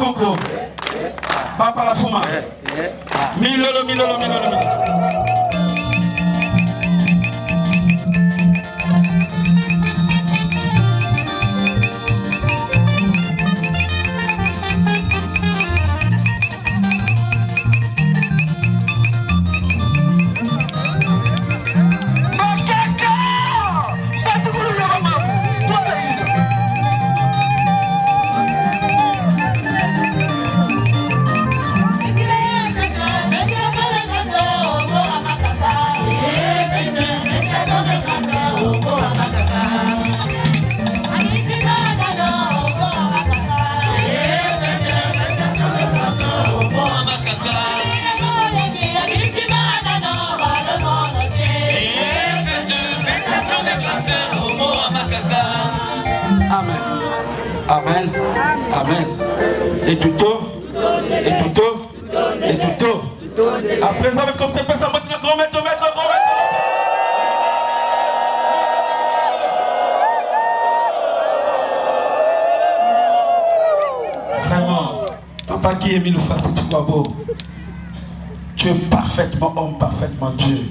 Makoko. Papa la Fuma. Milolo. Amen. Et tout. Après ça, comme c'est fait, ça va être le grand maître. Vraiment, Papa Guy Émile Oufassi Tukwabo, tu es parfaitement homme, parfaitement Dieu.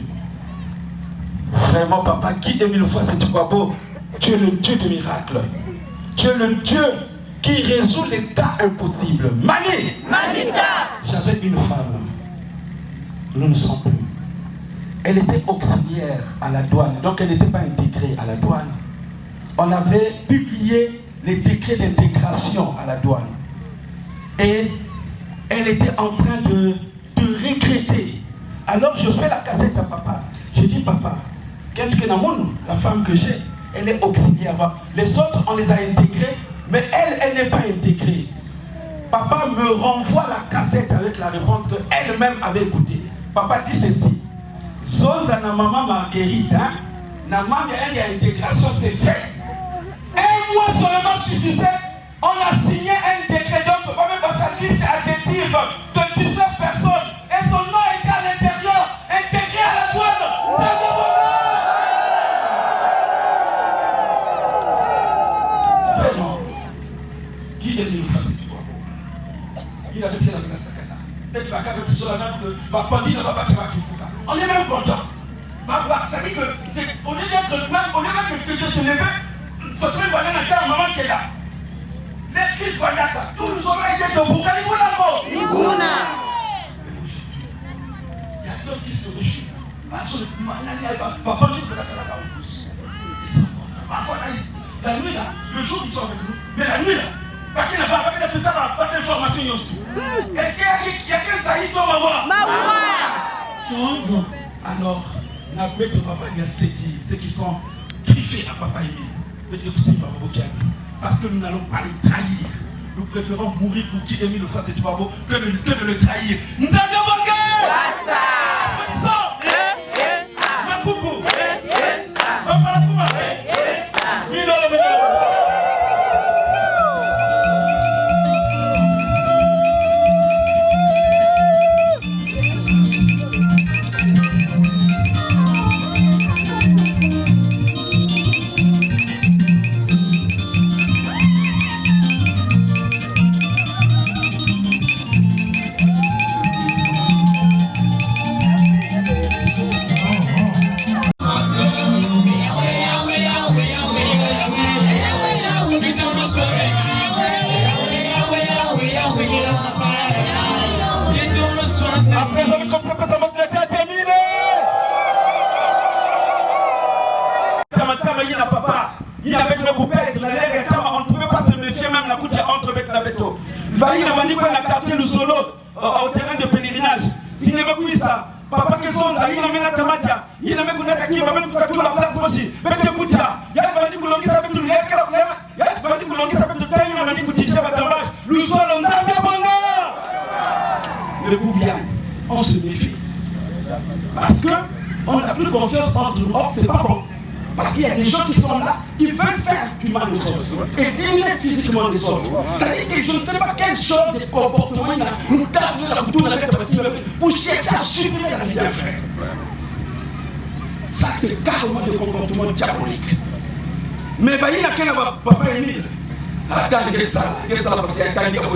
Vraiment, Papa Guy Émile Oufassi Tukwabo, tu es le Dieu des miracles. Tu es le Dieu qui résout les cas impossibles. Manita. J'avais une femme. Nous ne sommes plus. Elle était auxiliaire à la douane, donc elle n'était pas intégrée à la douane. On avait publié les décrets d'intégration à la douane. Et elle était en train de regretter. Alors je fais la cassette à papa. Je dis, papa, la femme que j'ai, elle est auxiliaire. Les autres, on les a intégrés, mais elle n'est pas intégrée. Papa me renvoie la cassette avec la réponse qu'elle-même avait écoutée. Papa dit ceci. Zoza na maman Marguerite, na maman il y a intégration, c'est fait. Un mois seulement suffisait, on a signé un décret, donc même dans sa liste adhésive de 19 personnes, et son nom était à l'intérieur, intégré à la douane. Vraiment, qui est le famille? Il avait fait la glace à Kata. Et tu vas faire quelque chose à même que ma pandie ne va pas te faire. On est même content. Ça dit que, au lieu d'être même, au lieu que Dieu se lève, il faut trouver un maman qui est là. Les Christ voient là, tous nous aurons été de Bouka, Libouna. Il y a d'autres qui se réjouissent. Parce que papa, je peux la salle à la pousse. La nuit là, le jour ils sont avec nous, mais la nuit là, pas qu'il n'a pas d'information aussi. Est-ce qu'il y a qu'un saïd dans ma voix? Alors, n'avez pas papa, il y a ceux qui sont griffés à papa Émile. Parce que nous n'allons pas le trahir. Nous préférons mourir pour qui Émile Oufassi Tukwabo que de le trahir. Nous avons manqué! Makoukou! Papa la Fuma! Il a vendu dans le quartier du Solo, au terrain de pèlerinage. S'il ne veut plus ça, papa que son, il a mis la tamatia, il a mis la kaki, il a mis la place aussi. Mais que Boutia, il a vendu que l'on s'appelle tout le monde, il a vendu que l'on s'appelle tout le monde, il a vendu que tu sais, le sol, on a fait bon. Le Boubian, on se méfie. Parce qu'on n'a plus confiance entre nous. Or, c'est pas bon. Parce qu'il y a des gens qui sont là, ils veulent faire du mal aux autres et éliminer physiquement les autres. Ça veut dire que je ne sais pas quel genre de comportement il a. Nous tapons la couture dans la tête pour chercher à supprimer la vie d'un frère. Ça, c'est carrément des comportements diaboliques. Mais il y a qu'un papa Émile. Attends, qu'est-ce que ça parce qu'il y a quelqu'un qui a dit,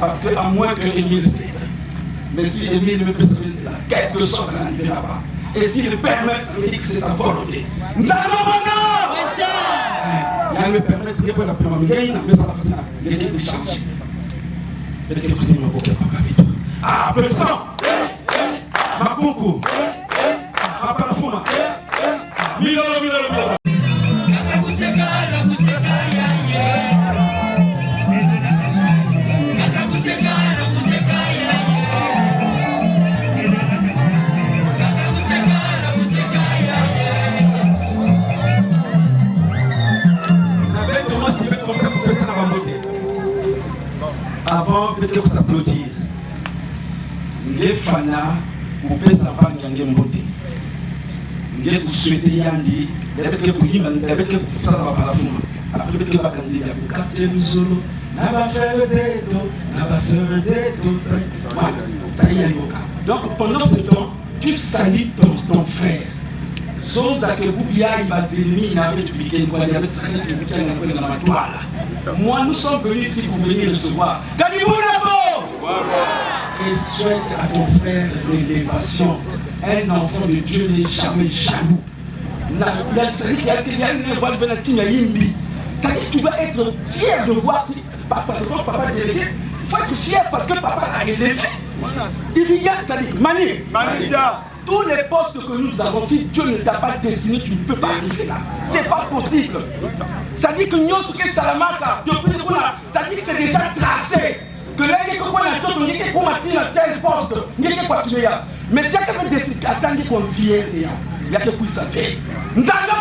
parce qu'à moins que Émile cède. Mais si Émile ne peut se laisser là, quelque chose ça n'arrivera pas. Et s'il permet, ça veut dire que c'est sa volonté. Nous allons il y a me permettre de la première mais ça va faire les gens de changer. Et que vous ayez un bouquet par capito. Ah, peu sang! Makunku! Papa la Fuma! Milolo. Avant, peut-être que vous applaudir. Les fans, vous pouvez savoir qu'il y a un beauté. Vous souhaitez Yandi, peut-être que vous y allez, peut-être que vous savez pas la fuma. Après, peut-être que vous allez dire, vous captez le solo, n'a pas fait le déto, n'a pas se redéto. Ça y est, donc pendant ce temps, tu salues ton frère. Chose à que vous y aillez, il n'avait pas piqué, il avait traîné le week-end dans la toile. Moi, nous sommes venus ici pour venir recevoir. Et souhaite à ton frère l'élévation. Un enfant de Dieu n'est jamais jaloux. C'est-à-dire qu'il y a une voix de Venatina Yimbi. C'est-à-dire que tu dois être fier de voir si papa délégué. Il faut être fier parce que papa a élevé. Il y a, c'est-à-dire, Mani. Tous les postes que nous avons, si Dieu ne t'a pas destiné, tu ne peux pas arriver là. C'est pas possible. Ça dit que nous sommes Salamata, ça dit que c'est déjà tracé. Que là, il y a qu'on a tel poste, mais si il y a quelqu'un qui décide d'attendre qu'on vienne, il y a quelqu'un qui s'appelle. Nous allons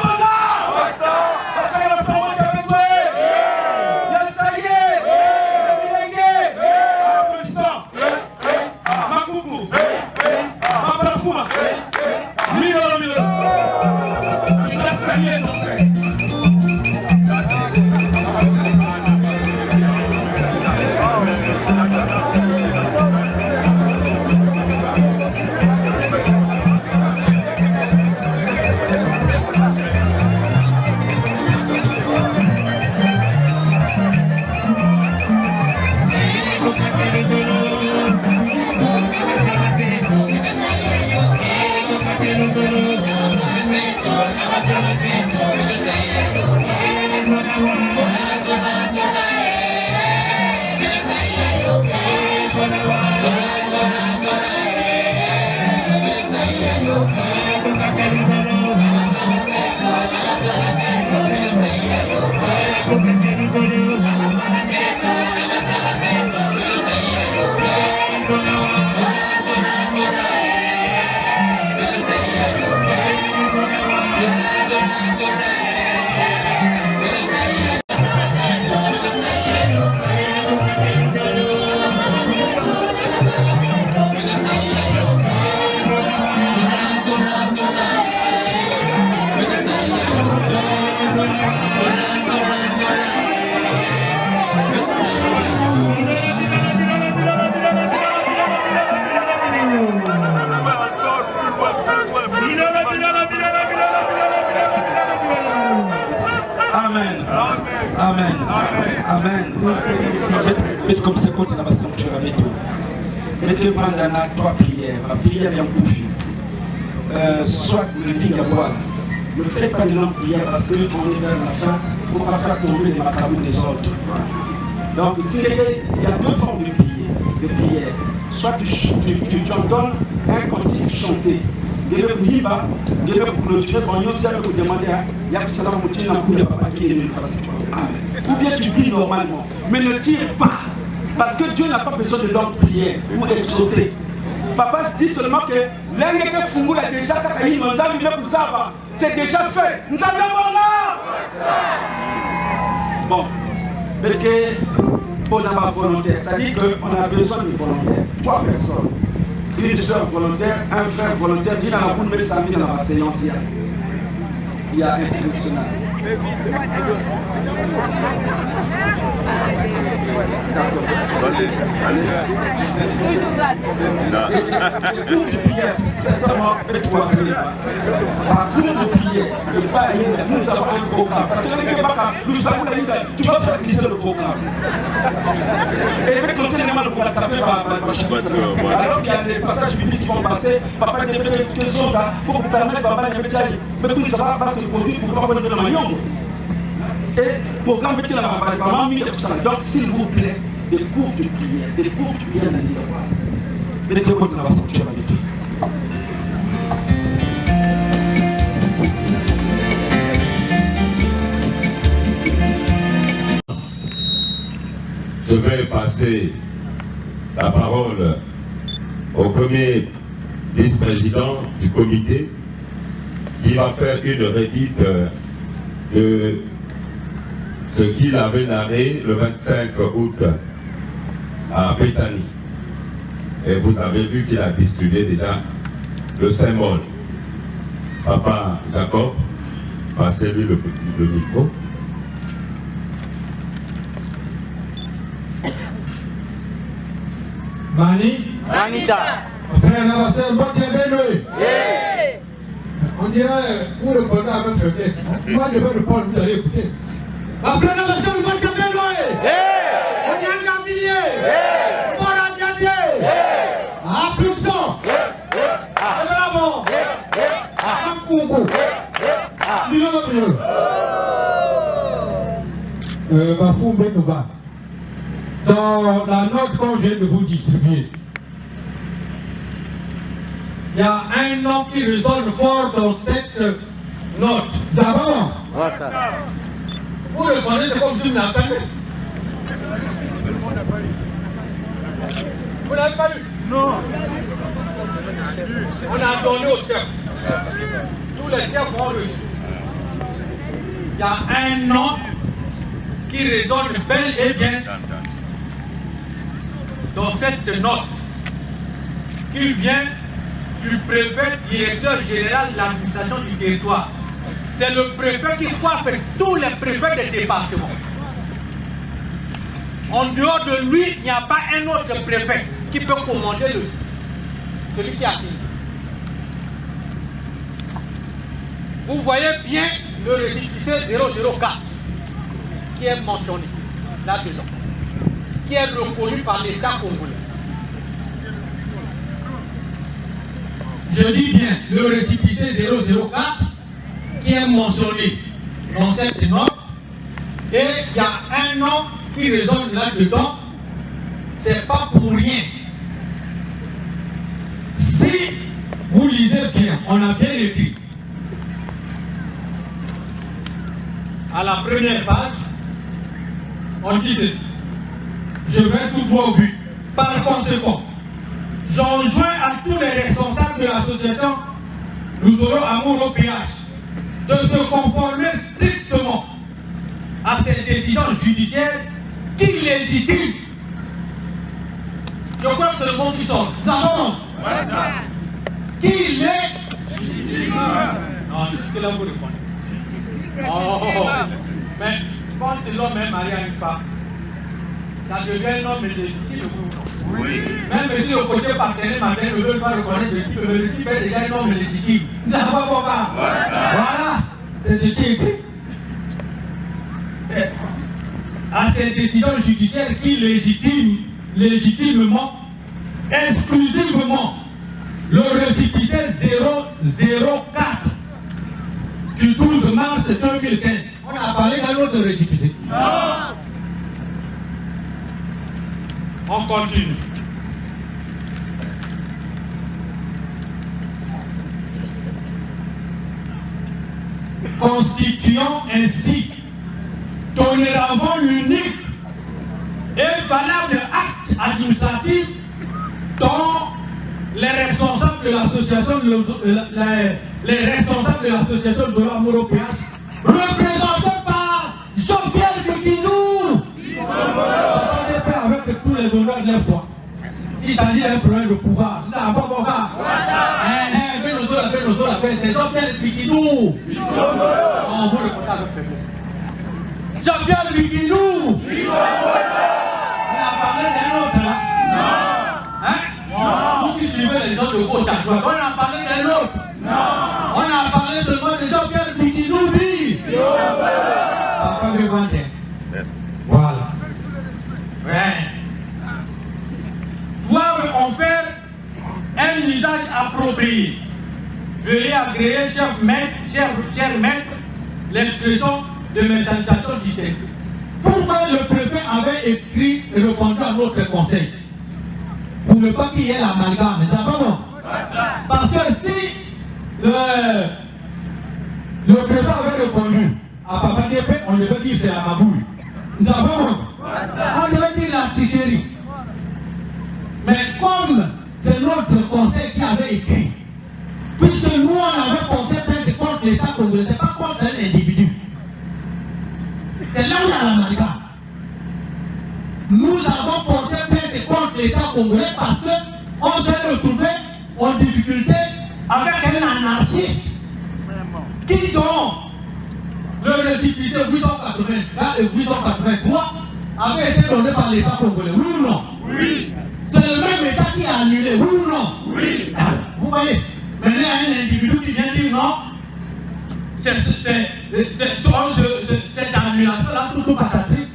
Amen. Faites comme c'est côté là-bas, sanctuaire avec tout. Mettez pendant 3 prières. La prière est en conflit. Soit le digue à boire. Ne faites pas de longues prières parce qu'on est vers la fin. Il ne faut pas faire tomber les macabres des autres. Donc, il y a 2 formes de prière. Soit tu entends un cantique chanté. Ou bien tu pries normalement, mais ne tire pas, parce que Dieu n'a pas besoin de longue prière pour exaucer. Papa dit seulement que c'est déjà fait. Nous allons là. Bon, parce que on n'a pas volontaire, c'est-à-dire qu'on a besoin de volontaires. 3 personnes. Une soeur volontaire, un frère volontaire, il a beaucoup de messages dans la séance. Il y a international. nécessairement fait quoi par contre prière et pas nous avons un programme parce que nous avons tu vas faire glisser le programme et avec l'enseignement le programme ça fait alors qu'il y a des passages bibliques qui vont passer papa il y a des choses là il faut vous permettre papa il y a des choses mais tout ça va se produire pour pas prendre de la maillon et programme qui la donc s'il vous plaît des cours de prière dans l'histoire mais de quoi on va sortir avec eux. Je vais passer la parole au premier vice-président du comité qui va faire une redite de ce qu'il avait narré le 25 août à Bethanie. Et vous avez vu qu'il a distribué déjà le symbole. Papa Jacob, passez-lui le micro. Manita. Frère Navasseur, on dirait pour le porter avec faiblesse. Moi, je vais répondre, vous allez écouter. Frère Navasseur, on est un gambilier. On a gagné. Applaudissons. Bravo. Un concours. Bafou Mbekouba. Dans la note qu'on vient de vous distribuer, il y a un nom qui résonne fort dans cette note. D'abord, vous le connaissez comme tu m'appelles. Vous n'avez pas eu? Non. On a donné au chef. Tous les chefs ont reçu. Il y a un nom qui résonne bel et bien dans cette note qui vient du préfet directeur général de l'administration du territoire. C'est le préfet qui coiffe tous les préfets des départements. En dehors de lui, il n'y a pas un autre préfet qui peut commander celui qui a signé. Vous voyez bien le récépissé 004 qui est mentionné là-dedans, qui est reconnu par l'État congolais. Je dis bien le récépissé 004 qui est mentionné dans cette note, et il y a un nom qui résonne là-dedans, c'est pas pour rien. Si vous lisez bien, on a bien écrit. À la première page, on dit ceci: je vais tout droit au but. Par conséquent, j'enjoins à tous les responsables de l'association Nous aurons amour au péage de se conformer strictement à cette décision judiciaire qui légitime. Je crois que c'est le mot qui sort. Nous avons qui légitime. Non, c'est là où vous répondez. Oh, mais quand l'homme est marié à une femme, ça devient un homme légitime ou non? Oui. Même si le côté partenaire matin ne veut pas reconnaître le type est déjà un homme légitime. Nous n'avons pas bon cas. Voilà, c'est ce qui est écrit. À cette décision judiciaire qui légitime légitimement, exclusivement, le récépissé 004 du 12 mars 2015. On a parlé d'un autre récépissé. On continue. Constituant ainsi dorénavant unique et valable acte administratif dont les responsables de l'association les responsables de l'association de l'amour au péage, représentés par Jean-Pierre Bikinou, avec tous les honneurs de l'info. Il s'agit d'un problème de pouvoir. Nous n'avons pas bon cas. C'est Jean-Pierre Bikinou. On vous le compte avec faiblesse. Jean-Pierre Bikinou. Il a parlé d'un autre là. Non. Hein? Vous qui suivez les gens de gauche à droite, on a parlé des autres. On a parlé seulement des gens Pierre Bikidoubi. Papa me vendait. Voilà. Ouais. Doivent en faire un usage approprié. Veuillez agréer, cher maître, l'expression de mes salutations distinctes. Pourquoi le préfet avait écrit et répondu à notre conseil? Pour ne pas qu'il y ait l'amalgame. C'est pas bon? Parce que si le préfet avait répondu à Papa Dépé, on devait dire c'est la mabouille. Nous avons on devait dire la tricherie. Mais comme c'est notre conseil qui avait écrit, puisque nous on avait porté plainte contre l'État congolais, c'est pas contre un individu. C'est là où il y a l'amalgame. Nous avons porté plainte contre l'État congolais parce qu'on s'est retrouvé en difficulté avec un anarchiste qui dont le récépissé 880 et 883 avait été donné par l'État congolais. Oui ou non? Oui. C'est le même État qui a annulé. Oui ou non? Oui. Alors, vous voyez, maintenant il y a un individu qui vient dire non. Cette annulation-là, tout patatris,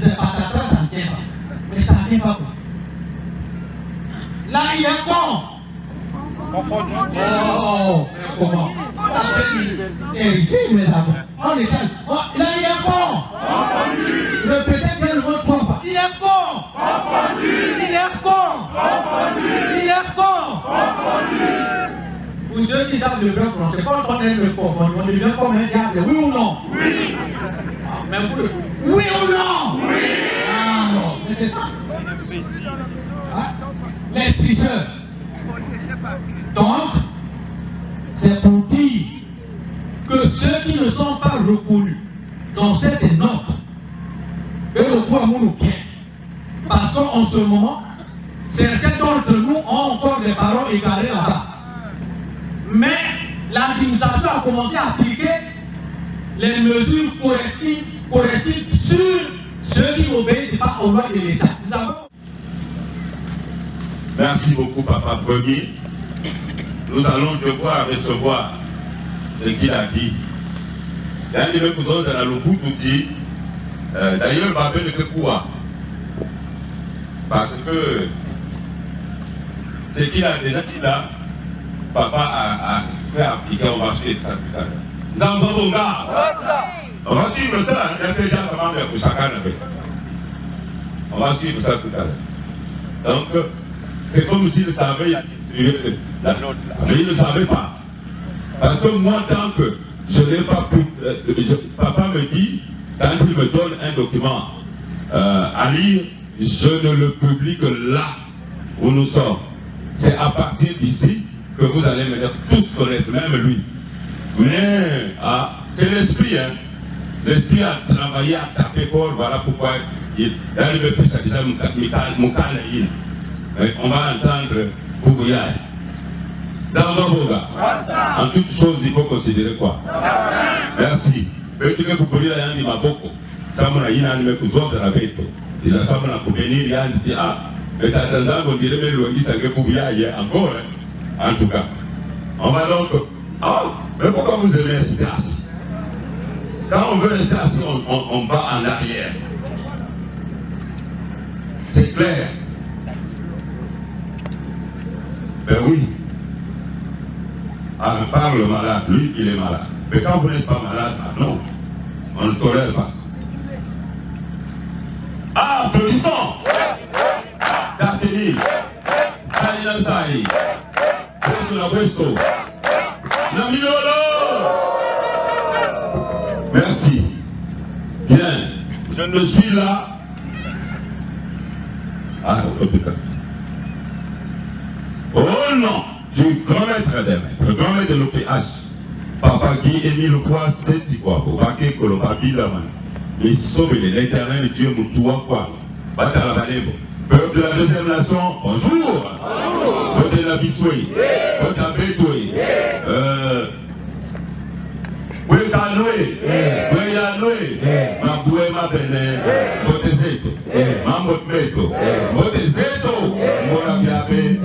c'est patatras, ça ne tient pas. Mais ça ne tient pas quoi. Là, il est con. Confondu. Oh, comment? Et ici, mes amis, on est calme. Là, il est con. Confondu. Répétez bien le mot 3 fois. Il est con. Confondu. Il est con. Confondu. Il est con. Confondu. Pour ceux qui savent le vrai français, quand on est le confondre, on devient comme un diable. Oui ou non? Oui. Mais vous le... Oui ou non? Oui. Ah non, mais c'est ça. Les tricheurs. Donc, c'est pour dire que ceux qui ne sont pas reconnus dans cette note, et le quoi nous bien. Parce qu'en ce moment, certains d'entre nous ont encore des parents égarés là-bas. Mais l'administration a commencé à appliquer les mesures correctives sur ceux qui n'obéissent pas aux lois de l'État. Merci beaucoup, Papa Premier. Nous allons devoir recevoir ce qu'il a dit. D'ailleurs, il va appeler le quoi? Parce que ce qu'il a déjà dit là, Papa a fait appliquer, on va suivre ça tout à l'heure. Zambabonga, on va suivre ça, on va suivre ça tout à l'heure. Donc, c'est comme s'il savait distribuer la note là. Mais il ne savait pas. Parce que moi, tant que je n'ai pas pu. Papa me dit, quand il me donne un document à lire, je ne le publie que là où nous sommes. C'est à partir d'ici que vous allez me dire tous connaître, même lui. Mais c'est l'esprit, hein. L'esprit a travaillé, a tapé fort, voilà pourquoi dans le pays, ça déjà Moukanaïn. On va entendre Bougouyaï. En toute chose, il faut considérer quoi? Merci. Encore, en tout cas. On va donc. Mais pourquoi vous aimez rester assis? Quand on veut rester assis, on va en arrière. C'est clair. Ben oui. À part le malade, lui, il est malade. Mais quand vous n'êtes pas malade, non. On ne tolère pas ça. Applaudissons! D'Artémile, Kalina Sahi, Bessoula Besso, Namilolo! Merci. Bien, je ne suis là. Oh non, du grand maître des maîtres, grand maître de l'OPH, Papa Guy Émile Fois, c'est quoi, pour Baké Kolobabi Laman. Les sauver l'éternel Dieu Moutoua quoi. Batalabalebo. Peuple de la deuxième nation, bonjour. Peuple de la Bissoui. Peuple de la Bétoué. Ouekanoé. Oueyanoé. Maboué Mabene. Motezeto. Mamotmeto. Motezeto. Mora Piapé,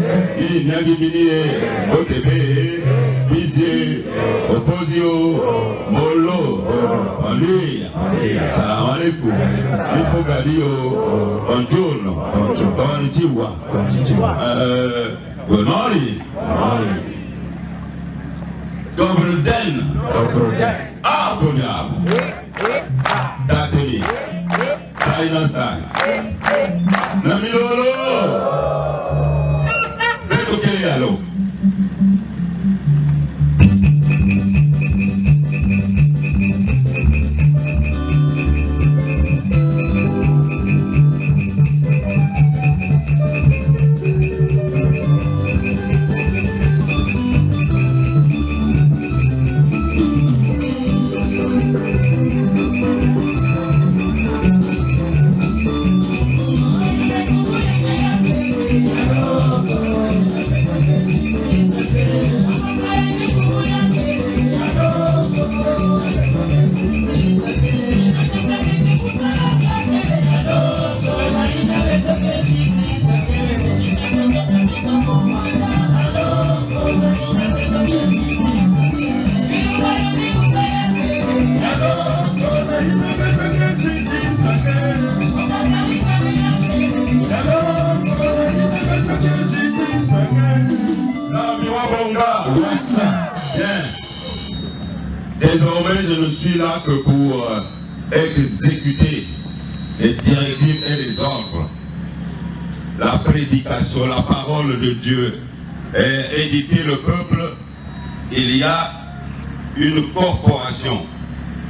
Nyangibini, Otebe, Bizier, Ofozio, Molo, Andy, Salam alaikum, Chifo Gadio, Bonjour, Konnichiwa, Good morning, Gobelden, Abodab, Dateli, Saïdansai, Namilolo, Beto Kelialo. Désormais, je ne suis là que pour exécuter les directives et les ordres. La prédication, la parole de Dieu et édifier le peuple. Il y a une corporation.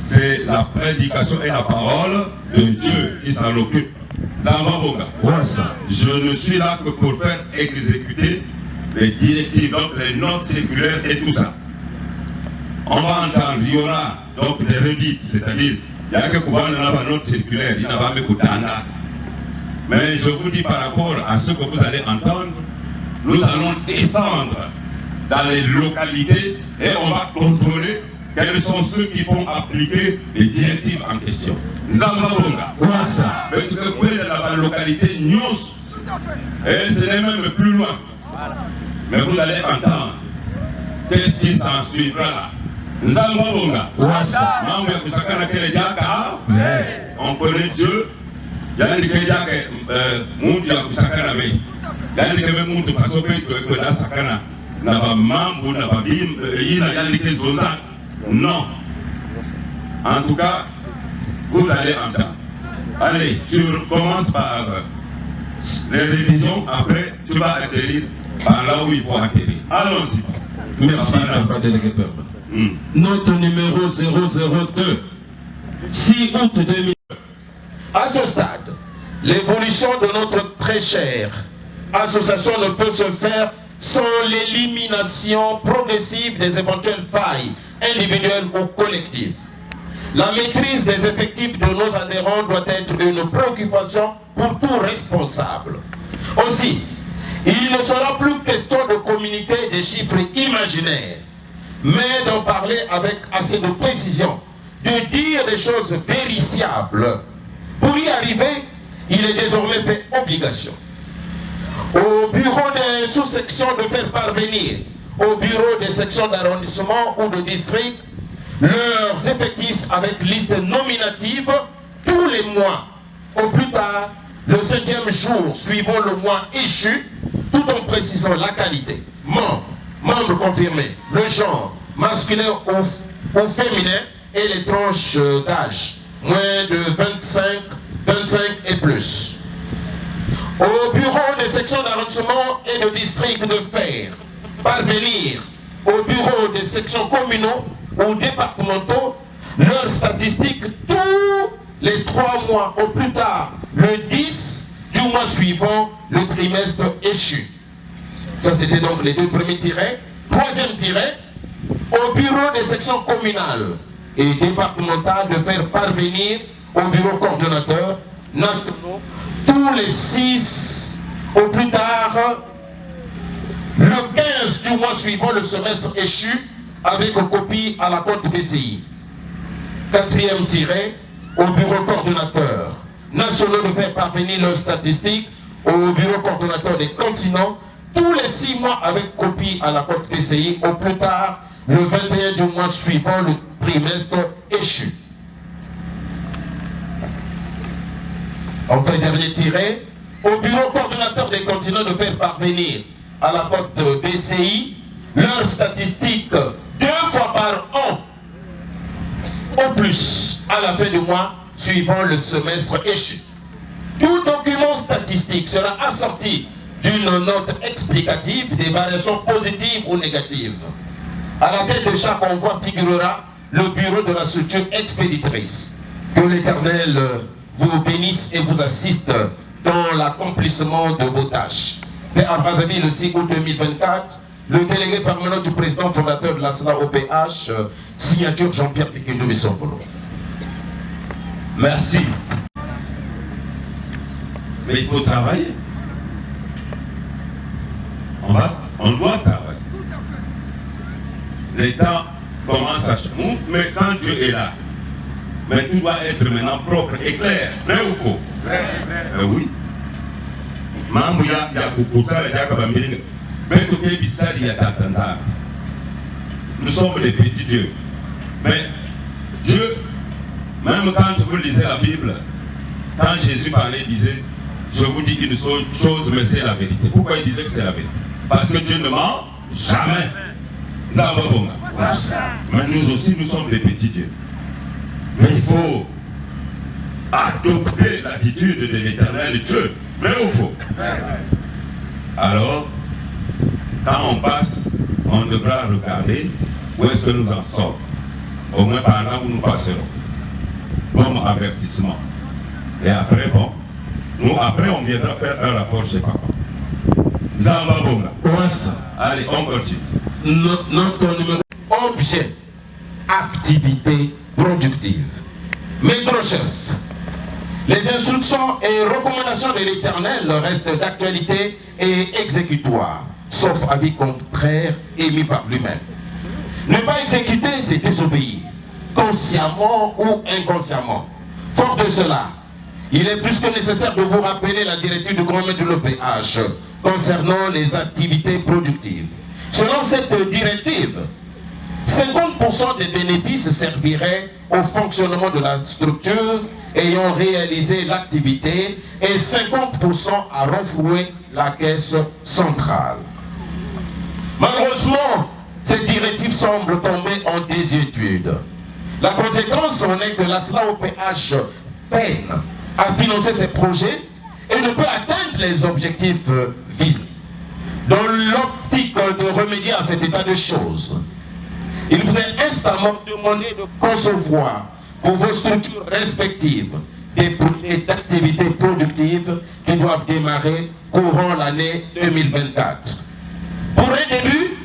C'est la prédication et la parole de Dieu qui s'en occupe. Je ne suis là que pour faire exécuter les directives, donc les notes séculaires et tout ça. On va entendre, il y aura donc des redites, c'est-à-dire, il n'y a que pouvoir dans la note circulaire, il n'y a pas de Koutana. Mais je vous dis par rapport à ce que vous allez entendre, nous allons descendre dans les localités et on va contrôler quels sont ceux qui font appliquer les directives en question. Zambabonga, Ouassa, la localité Nyos, et ce n'est même plus loin. Mais vous allez entendre qu'est-ce qui s'en suivra là. Zambabonga, Ouassa, on connaît Dieu. Il y a des gens qui non. En tout cas, vous allez entendre. Allez, tu commences par les révisions, après tu vas atterrir par là où il faut atterrir. Allons-y. Merci, Note numéro 002, 6 août 2000. À ce stade, l'évolution de notre très chère association ne peut se faire sans l'élimination progressive des éventuelles failles individuelles ou collectives. La maîtrise des effectifs de nos adhérents doit être une préoccupation pour tout responsable. Aussi, il ne sera plus question de communiquer des chiffres imaginaires, mais d'en parler avec assez de précision, de dire des choses vérifiables. Pour y arriver, il est désormais fait obligation au bureau des sous-sections de faire parvenir au bureau des sections d'arrondissement ou de district leurs effectifs avec liste nominative tous les mois, au plus tard le 5e jour suivant le mois échu, tout en précisant la qualité, membres confirmés, le genre, masculin ou féminin et les tranches d'âge, moins de 25 et plus. Au bureau des sections d'arrondissement et de district de faire parvenir au bureau des sections communaux ou départementaux leurs statistiques tous les 3 mois, au plus tard le 10 du mois suivant le trimestre échu. Ça, c'était donc les 2 premiers tirets. 3e tiret, au bureau des sections communales et départementales de faire parvenir au bureau coordonnateur nationaux tous les 6, au plus tard le 15 du mois suivant le semestre échu, avec copie à la compte BCI. 4e tiret, au bureau coordonnateur nationaux de faire parvenir leurs statistiques au bureau coordonnateur des continents tous les 6 mois avec copie à la côte PCI, au plus tard le 21 du mois suivant le trimestre échu. Enfin, dernier tiré, au bureau coordonnateur des continents de faire parvenir à la côte BCI leurs statistiques 2 fois par an, au plus, à la fin du mois suivant le semestre échu. Tout document statistique sera assorti d'une note explicative des variations positives ou négatives. À la tête de chaque envoi figurera le bureau de la structure expéditrice. Que l'Éternel vous bénisse et vous assiste dans l'accomplissement de vos tâches. Fait à Brazzaville le 6 août 2024, le délégué permanent du président fondateur de la SNA-OPH, signature Jean-Pierre Piquendo Bissongolo. Merci. Mais il faut travailler. On doit travailler. L'État commence à changer. Mais quand Dieu est là, mais tout doit être maintenant propre et clair. Vrai ou faux? Oui. Nous sommes des petits dieux. Mais Dieu, même quand vous lisez la Bible, quand Jésus parlait, il disait, je vous dis une chose, mais c'est la vérité. Pourquoi il disait que c'est la vérité? Parce que Dieu ne ment jamais. Mais nous aussi, nous sommes des petits dieux. Mais il faut adopter l'attitude de l'Éternel Dieu. Vrai ou faux? Alors, quand on passe, on devra regarder où est-ce que nous en sommes. Au moins par là où nous passerons. Comme avertissement. Et après, bon, nous, après, on viendra faire un rapport chez Papa. Zamba Bonga. Allez, on continue. Notre numéro objet, activité productive. Mes gros chefs, les instructions et recommandations de l'Éternel restent d'actualité et exécutoires, sauf avis contraire émis par lui-même. Ne pas exécuter, c'est désobéir, consciemment ou inconsciemment. Fort de cela, il est plus que nécessaire de vous rappeler la directive du grand maître de l'OPH concernant les activités productives. Selon cette directive, 50% des bénéfices serviraient au fonctionnement de la structure ayant réalisé l'activité et 50% à renflouer la caisse centrale. Malheureusement, cette directive semble tomber en désuétude. La conséquence en est que la SNA-OPH peine à financer ses projets et ne peut atteindre les objectifs visés. Dans l'optique de remédier à cet état de choses, il vous est instamment demandé de concevoir pour vos structures respectives des projets d'activités productives qui doivent démarrer courant l'année 2024. Pour un début,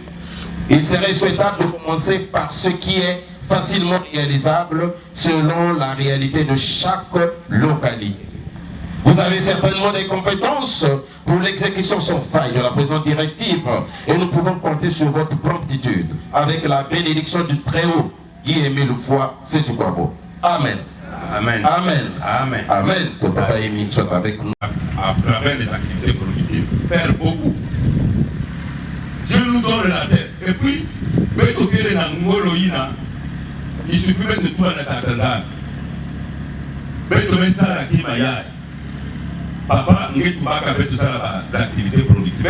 il serait souhaitable de commencer par ce qui est facilement réalisable selon la réalité de chaque localité. Vous avez certainement des compétences pour l'exécution sans faille de la présente directive et nous pouvons compter sur votre promptitude avec la bénédiction du Très-Haut qui aimait le foie, c'est du Kwabo. Amen. Amen. Amen. Amen. Amen. Que Papa Émile soit avec nous. À travers les activités productives, faire beaucoup. Dieu nous donne la terre. Et puis, il suffit de tout en attendant. Papa, nous avons fait tout ça dans les activités productives.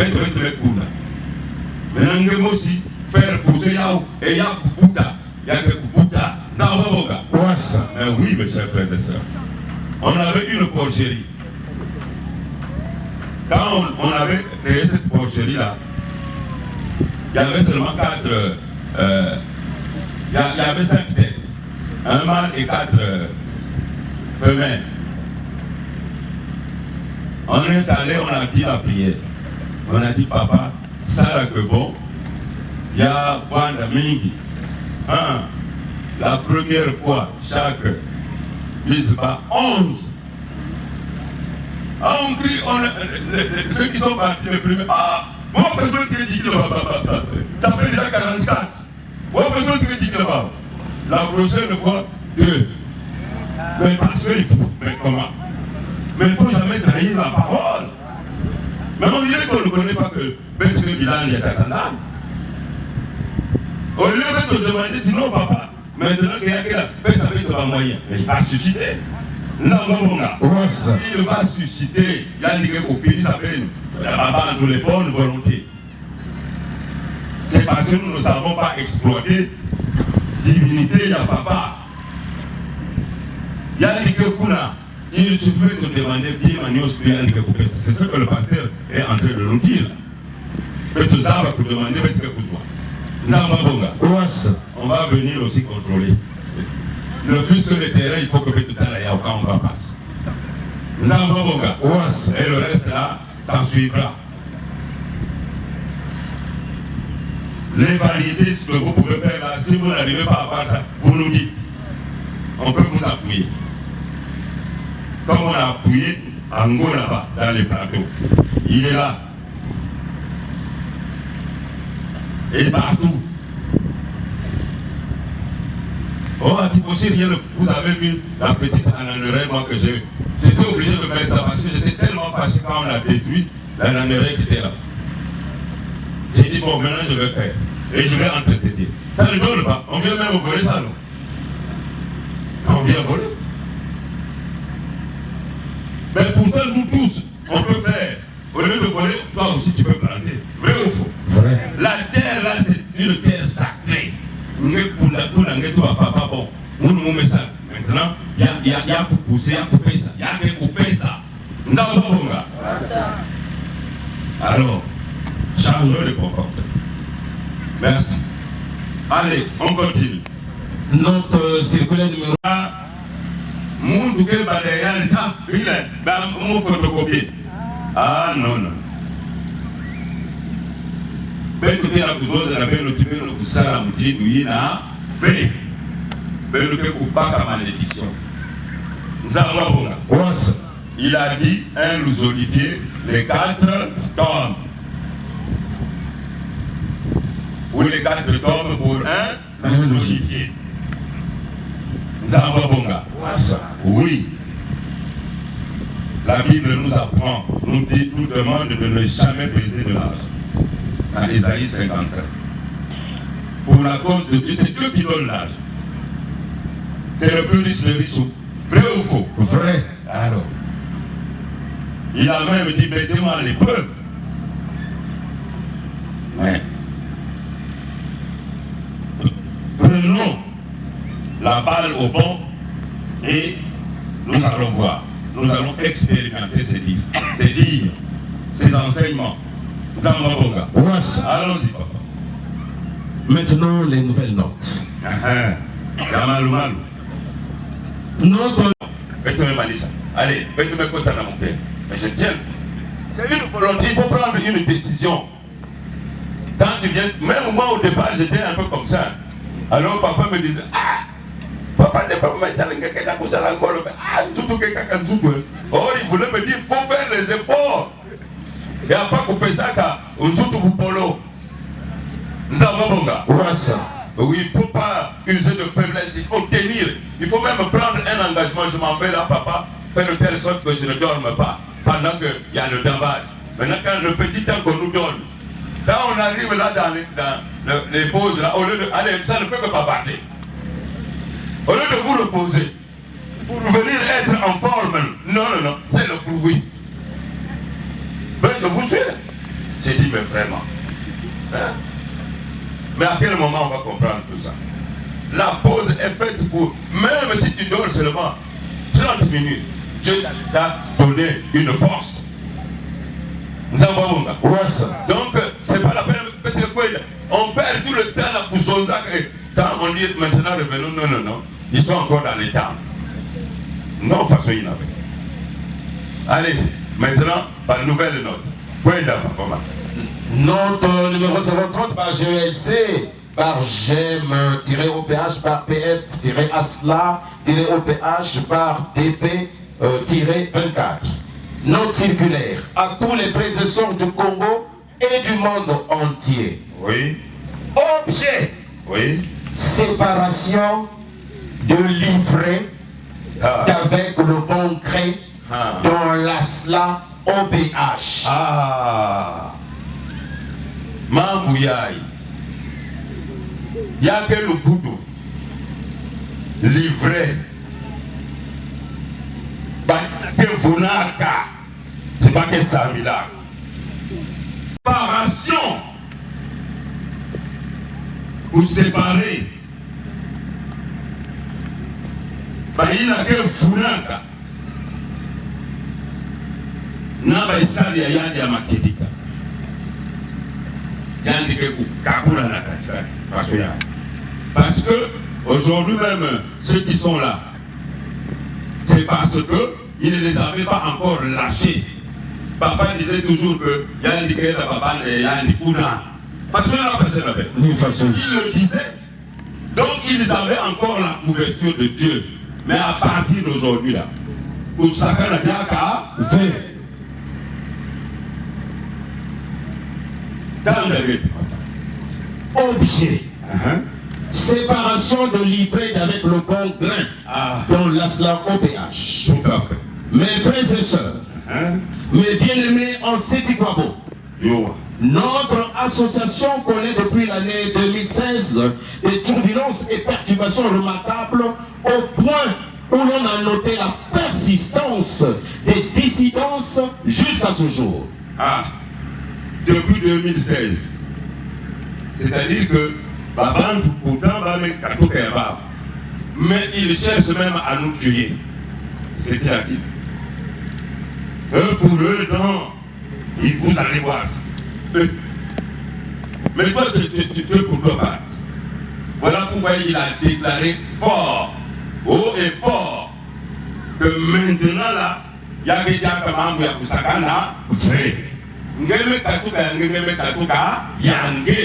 Maintenant, aussi faire pousser et il y a Bouddha. Il y a Bouddha. Oui, mes chers frères et sœurs. On avait une porcherie. Quand on avait créé cette porcherie-là, il y avait seulement 4. Il y avait 5 têtes. Un mâle et 4 femelles. On est allé, on a dit la prière. On a dit, papa, ça là que bon, il y a Wanda Mingi. La première fois, chaque bisba, 11. On crie, ceux qui sont partis les premiers, moi, faisons que 10 kilos, ça fait déjà 44. Moi, faisons que 10 kilos. La prochaine fois, 2. Mais parce qu'il faut, mais comment? Mais il ne faut jamais trahir la parole. Mais on dirait qu'on ne connaît pas que Maître Bilal est à Tanzanie. Au lieu de te demander, dis non, papa, maintenant qu'il y a quelqu'un, ça va être un moyen. Mais il va susciter. Il va susciter. Il y a des gens qui finissent sa peine. Papa a tous les bonnes volontés. C'est parce que nous ne savons pas exploiter divinité, il y a papa. Il y a des gens il suffit de te demander bien c'est ce que le pasteur est en train de nous dire. On va venir aussi contrôler. Le plus sur le terrain, il faut que tout à l'heure, quand on va passer. Et le reste là, s'en suivra. Les variétés, ce que vous pouvez faire là, si vous n'arrivez pas à avoir ça, vous nous dites. On peut vous appuyer. Comme on a appuyé Ango là-bas, dans les plateaux. Il est là. Et partout. Oh, aussi rien, vous avez vu la petite ananerie, moi que j'ai. J'étais obligé de faire ça parce que j'étais tellement fâché quand on a détruit l'ananerie qui était là. J'ai dit, bon, maintenant je vais faire. Et je vais entretenir. Ça ne donne pas. On vient même voler ça, non? On vient voler. Mais pourtant, nous tous, on peut faire. Au lieu de voler, toi aussi tu peux planter. Vrai ou faux? Vrai. La terre là, c'est une terre sacrée. Maintenant, il y a pour pousser, il y a pour couper ça. Il y a pour couper ça. Nous avons pas bon gars. Alors, changeons de comportement. Merci. Allez, on continue. Notre circulaire numéro 1. Mon double balayage, mon photocopie. Ah non, non. Ben tu la cousin de la belle occupée le cousin la moitié du yina fait. Ben le fait pas comme malédiction. Il a dit un nous olivier les 4 tomes. Ou les 4 tomes pour un nous olivier. Zambabonga. Oui. La Bible nous apprend, nous demande de ne jamais briser de l'âge. Dans Isaïe 55. Pour la cause de Dieu, c'est Dieu qui donne l'âge. C'est le plus riche, le riche. Vrai ou faux? Vrai. Alors, il a même dit, mettez-moi à l'épreuve. Mais, prenons la balle au bon et nous allons voir. Nous allons expérimenter ces dires, ces enseignements. Zambabonga. Allons-y, papa. Maintenant, les nouvelles notes. Yamalumalu. Notre... Allez, mais je tiens. C'est une volonté, il faut prendre une décision. Quand tu viens, même moi au départ, j'étais un peu comme ça. Alors papa me disait, papa n'est pas oh, il voulait me dire, il faut faire les efforts. Il n'y a pas coupé ça car on joue tout pour polo. Nous avons bon gars. Oui, il ne faut pas user de faiblesse, il faut tenir. Il faut même prendre un engagement. Je m'en vais là, papa, faire de telle sorte que je ne dorme pas pendant qu'il y a le dambage. Maintenant, quand le petit temps qu'on nous donne, là on arrive là dans les pauses, là, au lieu de. Allez, ça ne fait que bavarder. Au lieu de vous reposer, pour venir être en forme, non, c'est le bruit. Mais je vous suis. J'ai dit, mais vraiment. Hein? Mais à quel moment on va comprendre tout ça? La pause est faite pour, même si tu dors seulement 30 minutes, Dieu t'a donné une force. Donc, c'est pas la peine, on perd tout le temps la poussonza. Quand on dit maintenant revenons, non, ils sont encore dans les temps. Non, façon il n'avait. Allez, maintenant, par nouvelle note. Note numéro 030 par GELC, par GEM-OPH, par PF-ASLA-OPH, par DP-24. Note circulaire à tous les frères et sœurs du Congo et du monde entier. Oui. Objet. Oui. Séparation de livret avec le bon cret dont l'ASLA OPH. Ah, Mambouyai. Il y a que le boudou livré. Que vous n'avez c'est pas que ça, là. Séparation pour séparer. Il n'y a que vous n'avez naba isali ya yandi ya makedika yandi ke kakula na katika parce que aujourd'hui même ceux qui sont là c'est parce que ils ne les avaient pas encore lâchés. Papa disait toujours que yandi ke la papa et yandi kuna parce que là personne n'avait il le disait donc ils avaient encore la couverture de Dieu mais à partir d'aujourd'hui là pour sakana diaka objet. Séparation de l'hybride avec le bon grain dans l'Asla OPH. Tout à fait. Mes frères et sœurs, mes bien-aimés en Sétiquabo, notre association connaît depuis l'année 2016 des turbulences et perturbations remarquables au point où l'on a noté la persistance des dissidences jusqu'à ce jour. Depuis 2016. C'est-à-dire que Baban, pourtant, va mettre Kato Kayaba. Mais il cherche même à nous tuer. C'est-à-dire. Pour eux, non, vous allez voir. Mais toi, tu peux pour toi battre. Voilà pourquoi il a déclaré fort, haut et fort, que maintenant là, il y a des gens comme Yakusakana, vrai. Ngeme katuka yange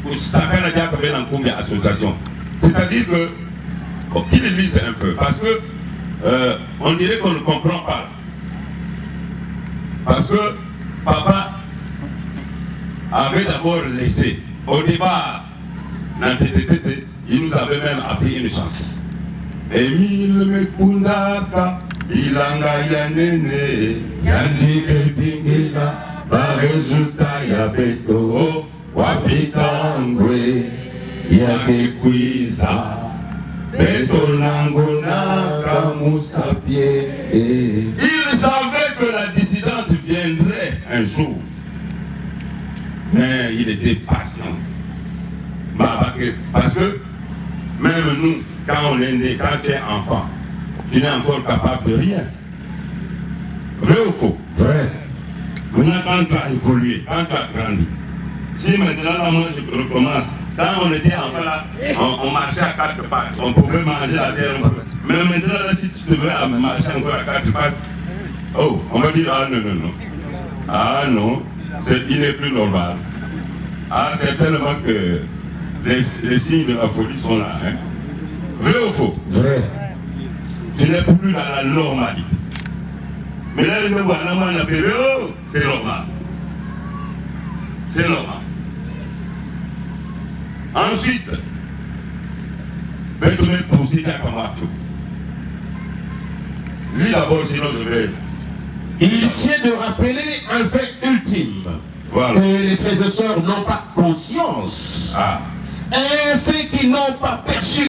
pour sakana dia comme dans combien association. C'est-à-dire que bon, qu'il lise un peu parce que on dirait qu'on ne comprend pas. Parce que papa avait d'abord laissé au départ il nous avait même appris une chanson. Emile Mekundaka Ilanga Yanene Yandike Pingila ba resultat ya beto wapitangwe yake kwiza beto nango naka musapie. Il savait que la dissidente viendrait un jour, mais il était patient. Parce que même nous, quand on est né, quand tu es enfant, tu n'es encore capable de rien. Vrai ou faux? Vrai. Maintenant, quand tu as évolué, quand tu as grandi, si maintenant, là, moi, je recommence, quand on était enfant, là, on marchait à quatre pattes, on pouvait manger la terre. Mais maintenant, là, si tu devais marcher encore à quatre pattes, oh, on va dire, ah non, non, non. Ah non, il n'est plus normal. Ah, c'est tellement que les signes de la folie sont là. Hein. Vrai ou faux? Vrai. Tu n'es plus dans la normalité. Mais là, je vois la période, c'est normal. C'est normal. Ensuite, Benjamin Poussé Kamato. Lui d'abord, sinon je vais. Il essaie de rappeler un fait ultime. Voilà. Que les frères et sœurs n'ont pas conscience. Ah. Un fait qu'ils n'ont pas perçu.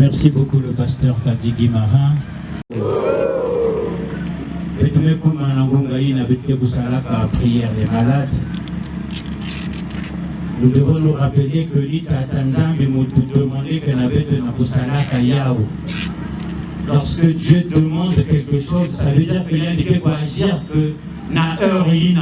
Merci beaucoup le pasteur Kadigi Marin. Prière des malades. Nous devons nous rappeler que l'Ita Tanzambi m'a demandé que n'avait de Yao. Lorsque Dieu demande quelque chose, ça veut dire qu'il y a des gens qui agir que na heure il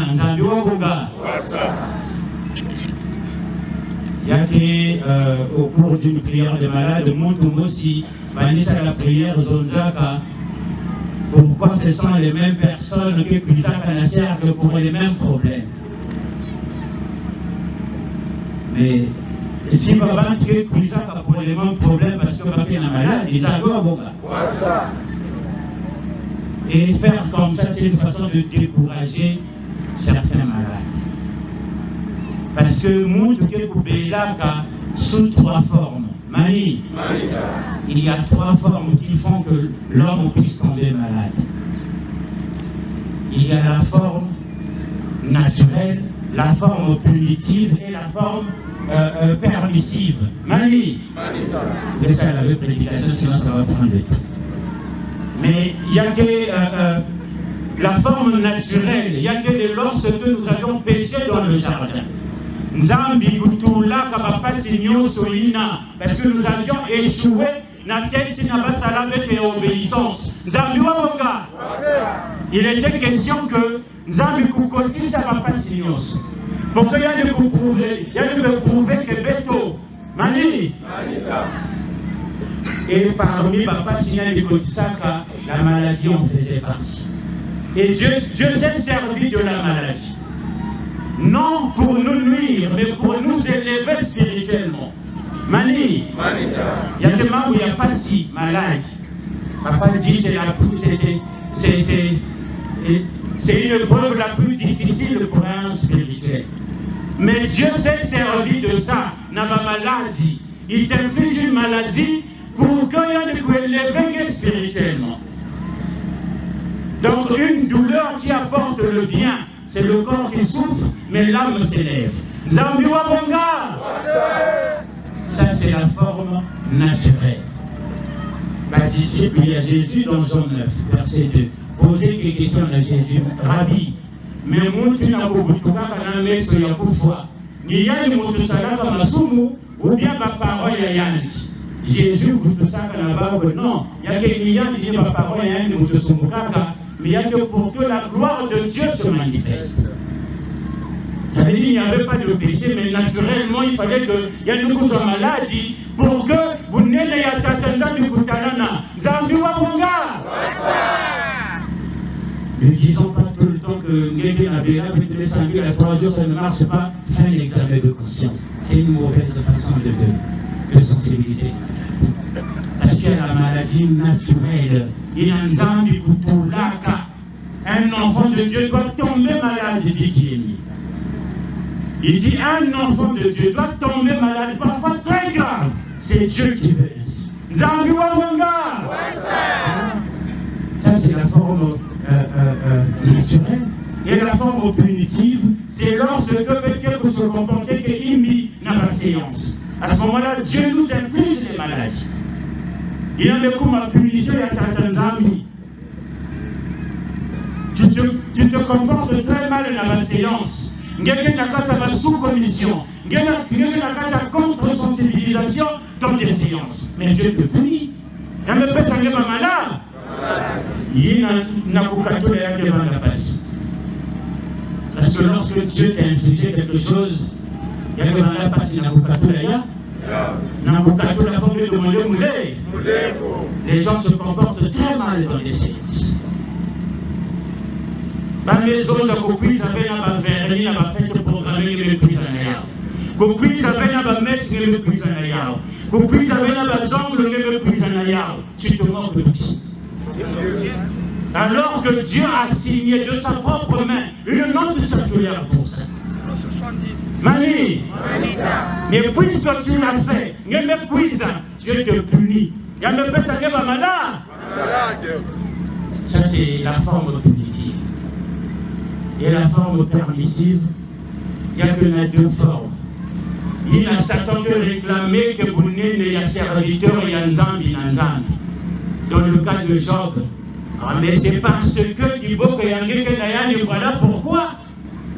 y a que au cours d'une prière de malade, Moutoum aussi, Vanessa la prière Zonzaka. Pourquoi ce sont les mêmes personnes que Kouizaka n'a cercle pour les mêmes problèmes? Mais si Baba que Kouizaka pour les mêmes problèmes parce que Baba est malade, il a Boga. Et faire comme ça, c'est une façon de décourager certains malades. Parce que Moutoum Koubelaka sous trois formes. Mani, il y a trois formes qui font que l'homme puisse tomber malade. Il y a la forme naturelle, la forme punitive et la forme permissive. Mani, c'est ça la vraie prédication, sinon ça va prendre le temps. Mais il n'y a que la forme naturelle, il n'y a que lorsque nous avions péché dans le jardin. Nzambi Gutula Kabapa Signo Soina, parce que nous avions échoué na tête na basala avec obéissance. Nzambi Wabonga. Il était question que Nzambi Kukoti sa Papa Signos. Pour qu'il y ait de prouver, il y a de prouver que Beto, Mani. Et parmi Papa Signos de Kotisaka, la maladie en faisait partie. Et Dieu s'est servi de la maladie. Non pour nous nuire, mais pour nous élever spirituellement. Mani, il y a des moments où il n'y a pas si malade. Papa dit que c'est une épreuve la plus difficile pour un spirituel. Mais Dieu s'est servi de ça, n'a pas maladie. Il t'inflige une maladie pour qu'il y ait de élever spirituellement. Donc une douleur qui apporte le bien. C'est le corps qui souffre, mais l'âme s'élève. Nzambi Wabonga. Ça, c'est la forme naturelle. Le disciple, il y a Jésus dans Jean 9, verset 2. Posez des questions à Jésus. Rabbi, mais moi, tu n'as pas beaucoup de fois. Il y a des mots de salaka masumu, ou bien ma parole à Yandi. Jésus, vous tout ça, non, il y a que Yandi, ma parole à Yandi, moto sumukaka. mais il y a que pour que la gloire de Dieu se manifeste. Ça veut dire qu'il n'y avait pas de péché, mais naturellement, il fallait qu'il y ait une cause de maladie pour que vous n'ayez pas de kutalana. Ne disons pas tout le temps que Ngeke Nabela, les samedis à 3 jours, ça ne marche pas. Fais un examen de conscience. C'est une mauvaise façon de sensibiliser. Parce qu'il y a la maladie naturelle. Il y a un zambi kutulaka. Un enfant de Dieu doit tomber malade, dit Jérémie. Il dit un enfant de Dieu doit tomber malade, parfois très grave. C'est Dieu qui veut ainsi. Zambi Wabanga. Ça, c'est la forme naturelle. Et la forme punitive, c'est lorsque quelqu'un se comportait qu'il mit dans la séance. À ce moment-là, Dieu nous inflige les maladies. Il y a des coups à punition, il y a certains amis. Tu te comportes très mal dans la séance. Il y a une sous-commission. Il y a une contre-sensibilisation dans des séances. Mais Dieu te punit. Il y a un peu de sang pas malade. Il y a un parce que lorsque Dieu t'a infligé quelque chose, il y a un passé dans les gens se comportent très mal dans les séances. La maison de Kokuis avait un vernis, un fait programmé et mépris en air. Kokuis avait un messe et mépris en air. Kokuis avait un zongle et mépris en air. Tu te moques de qui? Alors que Dieu a signé de sa propre main une note circulaire pour ça. Mani, mais puisque tu l'as fait, ne méprise, Dieu te punit. Il y a même personne qui est malade. Ça, c'est la forme punitive. Et la forme permissive, il n'y a que les deux formes. Il y a Satan qui réclamait que vous n'ayez pas serviteur et un zambi. Dans le cas de Job, mais c'est parce que Thibaut et Yannick, voilà pourquoi.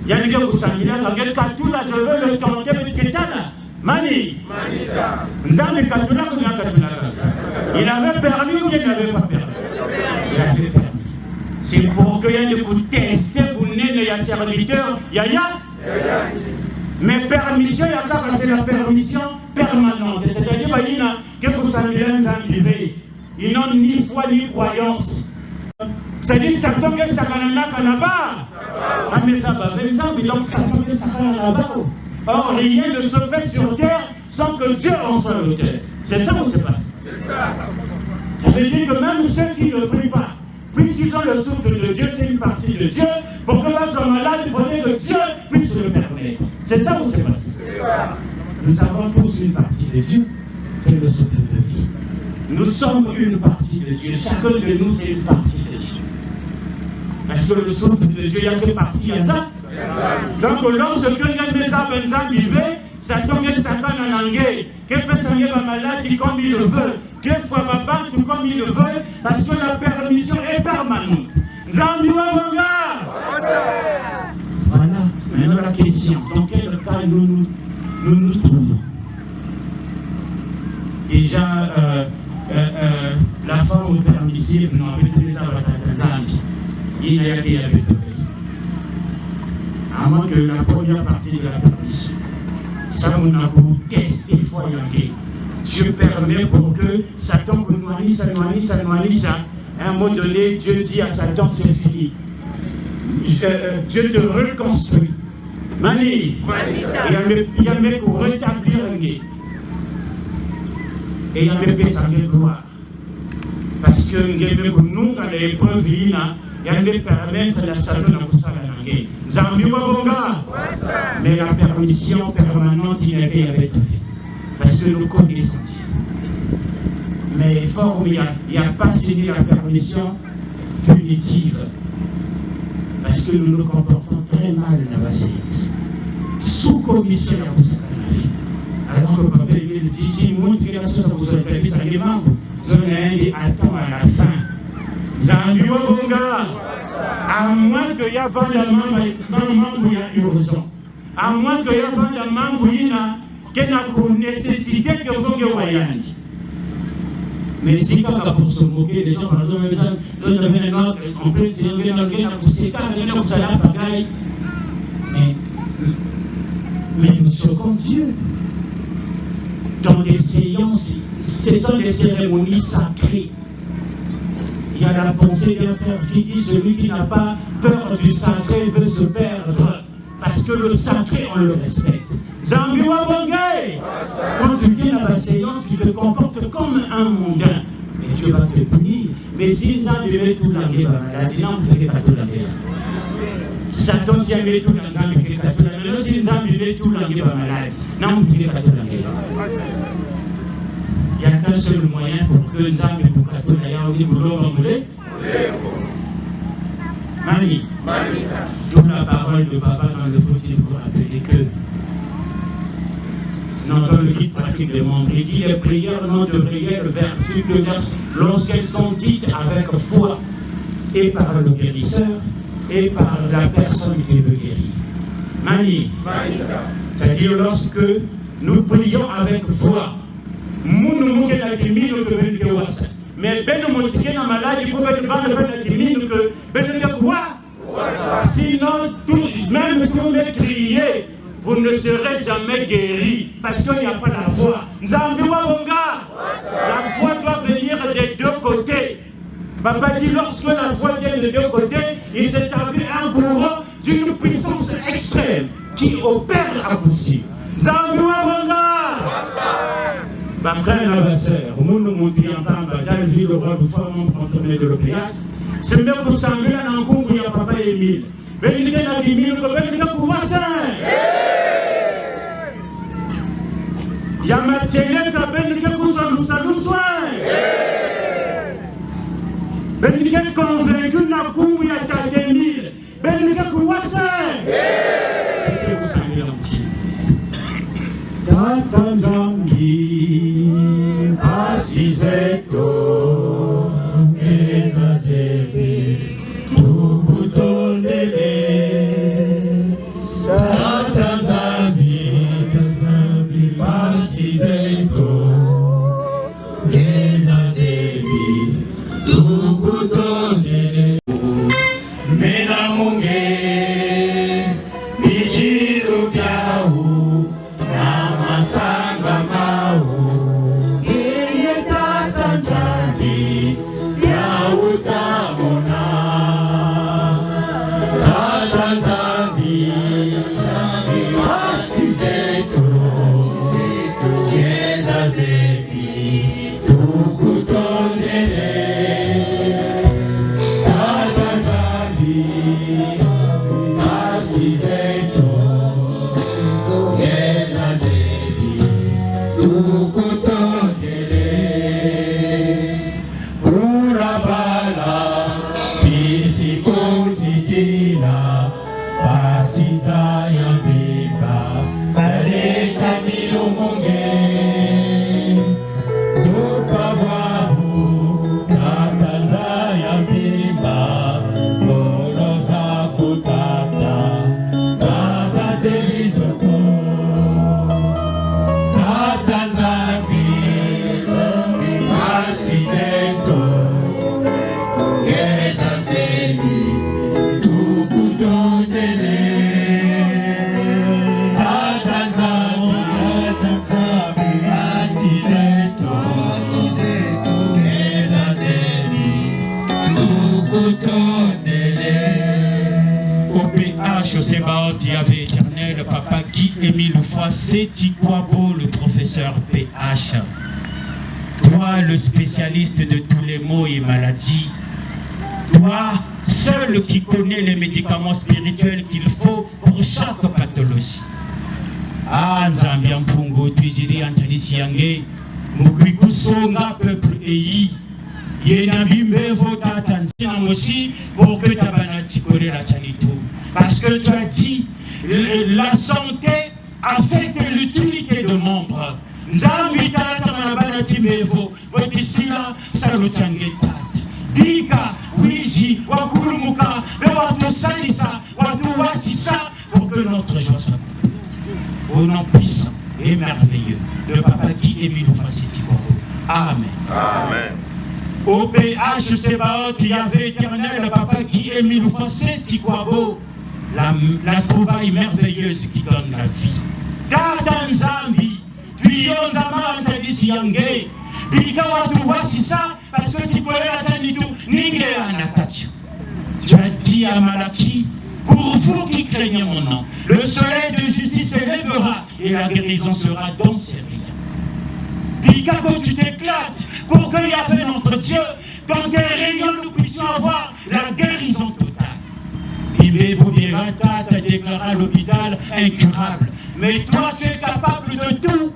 Yannick Koussamina, Katula, je veux le tenter, mais Ketana. Mani. Nzambi Katula, il avait permis ou il n'avait pas permis? Il avait permis. C'est pour que Yannick vous teste, vous n'ayez pas serviteur, Yaya. Mais permission, c'est la permission permanente. C'est-à-dire que vous savez, ils n'ont ni foi ni croyance. C'est-à-dire Satan que Sakanana Kanaba. Ah mais ça va, exemple, donc Satan que Sakanana. Or, rien ne se fait sur terre sans que Dieu en soit l'auteur. C'est ça ou c'est pas ça? C'est ça. Ça veut dire que même ceux qui ne prient pas, puisqu'ils ont le souffle de Dieu, c'est une partie de Dieu, pour que l'on soit malade, il faudrait que Dieu puisse le permettre. C'est ça ou c'est pas ça? C'est ça. Nous avons tous une partie de Dieu, qui est le souffle de vie. Nous sommes une partie de Dieu. Chacun de nous, c'est une partie de Dieu. Parce que le souffle de Dieu, il n'y a que partie à ça. Donc, lorsque quelqu'un vivait, Satan est Satan en anglais. Quelqu'un est malade comme il le veut. Quelquefois, battre comme il le veut. Parce que la permission est permanente. Voilà. Maintenant, la question. Dans quel cas nous nous trouvons? Déjà, la forme permissive, non, peut-être il n'y a qu'à à moins que la première partie de la permission. Ça, on a pour tester foyer. Dieu permet pour que Satan vous nourrisse. À un moment donné, Dieu dit à Satan, c'est fini. Dieu te reconstruit. Mani, il y a même pour rétablir un guet. Et il y a même sa gloire. Parce que nous, dans l'épreuve, il y a même permettre la Satan à vous saluer. Mais la permission permanente, il n'y a qu'à avec Dieu. Parce que nous connaissons Dieu. Mais fort, il n'y a pas signé la permission punitive. Parce que nous nous comportons très mal dans la séance. Sous commission à vous saluer. Alors que papa il dit, si montre que la chose vous a fait, ça les membres, vous allez attendre à la fin. Zambi Wabonga, à moins qu'il y ait un membre où il y a urgence, à moins qu'il y ait un membre où il y a une nécessité que vous ayez. Mais si quand pour se moquer, les gens, par exemple, on avait un autre, on peut dire, mais nous choquons Dieu. Dans des séances, ce sont des cérémonies sacrées. Il y a la pensée d'un frère qui dit celui qui n'a pas peur du sacré veut se perdre. Parce que le sacré, on le respecte. Zambi Wabongay! Quand tu viens à la séance, tu te comportes comme un mondain. Mais Dieu va te punir. Mais si Zambi met tout l'angé, non, tu ne pas tout l'angé. Satan s'y a mis tout l'angé, tu ne pas tout l'angé. Mais si Zambi met tout l'angé, non, tu ne pas tout l'angé. Il n'y a qu'un seul moyen pour que Zambi pour tout l'angé, pour l'homme Mani, d'où la parole de Papa dans le faut-il pour rappeler que dans le guide pratique des membres, il dit les prières n'ont de réelle vertu que lorsqu'elles sont dites avec foi et par le guérisseur et par la personne qui veut guérir. Mani, c'est-à-dire lorsque nous prions avec foi, mais ben nous dans malade, il faut que quoi? Sinon, même si vous me criez, vous ne serez jamais guéri parce qu'il n'y a pas la foi. Nzambi Wabonga, la foi doit venir des deux côtés. Papa dit lorsque la foi vient des deux côtés, il s'établit un courant d'une puissance extrême qui opère à coup sûr. Nzambi Wabonga. Ma frère et ma soeur, nous nous montrions en bataille, le roi de forme entre de l'opéage. C'est même pour s'enlever un coup, il y a papa Émile. Mais il y a des mille, il y a pour moi ça. Il y a ma télé qui a béni pour ça nous soin. Béni convaincu n'a coup, il y a des mille. Béni pour moi ça. Tatanzambi, Asizeto, Ezazebi, Tukutondele. Tatanzambi, Asizeto, Ezazebi, Tukutondele. Menamunge, Bijiru Biahu. Papa Guy Émile Oufoua, c'est Tikwabo, le professeur PH. Toi, le spécialiste de tous les maux et maladies. Toi, seul qui connais les médicaments spirituels qu'il faut pour chaque pathologie. Ah, Nzambi Ampungo, Tuiziri Antalisiange, Mukikusonga, peuple Eyi, Yenabimbe, Vota Tanzina Moshi, pour que Tabanati connaît la Chanito. Parce que tu as dit, la santé affecte l'utilité de membres. Nzambi Tata Manabanati Mevo, Votisila, Salutangeta. Bika, Wiji, Wakurumuka, Watu Salisa, Watu Wasisa, pour que notre joie soit complète. Au nom puissant et merveilleux de Papa Guy Émile Oufoua. Amen. Amen. Au PH Sébaoth, il y avait Éternel, Papa Guy-Émile Fossé, Tikwabo, la trouvaille merveilleuse qui donne la vie. Tata Nzambi, Tuyonzama Antadisi Yange, Bigawa Tuwasisa, parce que tu connais la Tanitou, Ninge Anakachu. Tu as dit à Malaki, pour vous qui craignez mon nom, le soleil de justice s'élèvera et la guérison sera dans ses rayons. Bigago, tu t'éclates pour que Yahvé notre Dieu, dans tes rayons, nous puissions avoir la guérison totale. Ibevo Birata t'a déclaré à l'hôpital incurable. Mais toi, tu es capable de tout.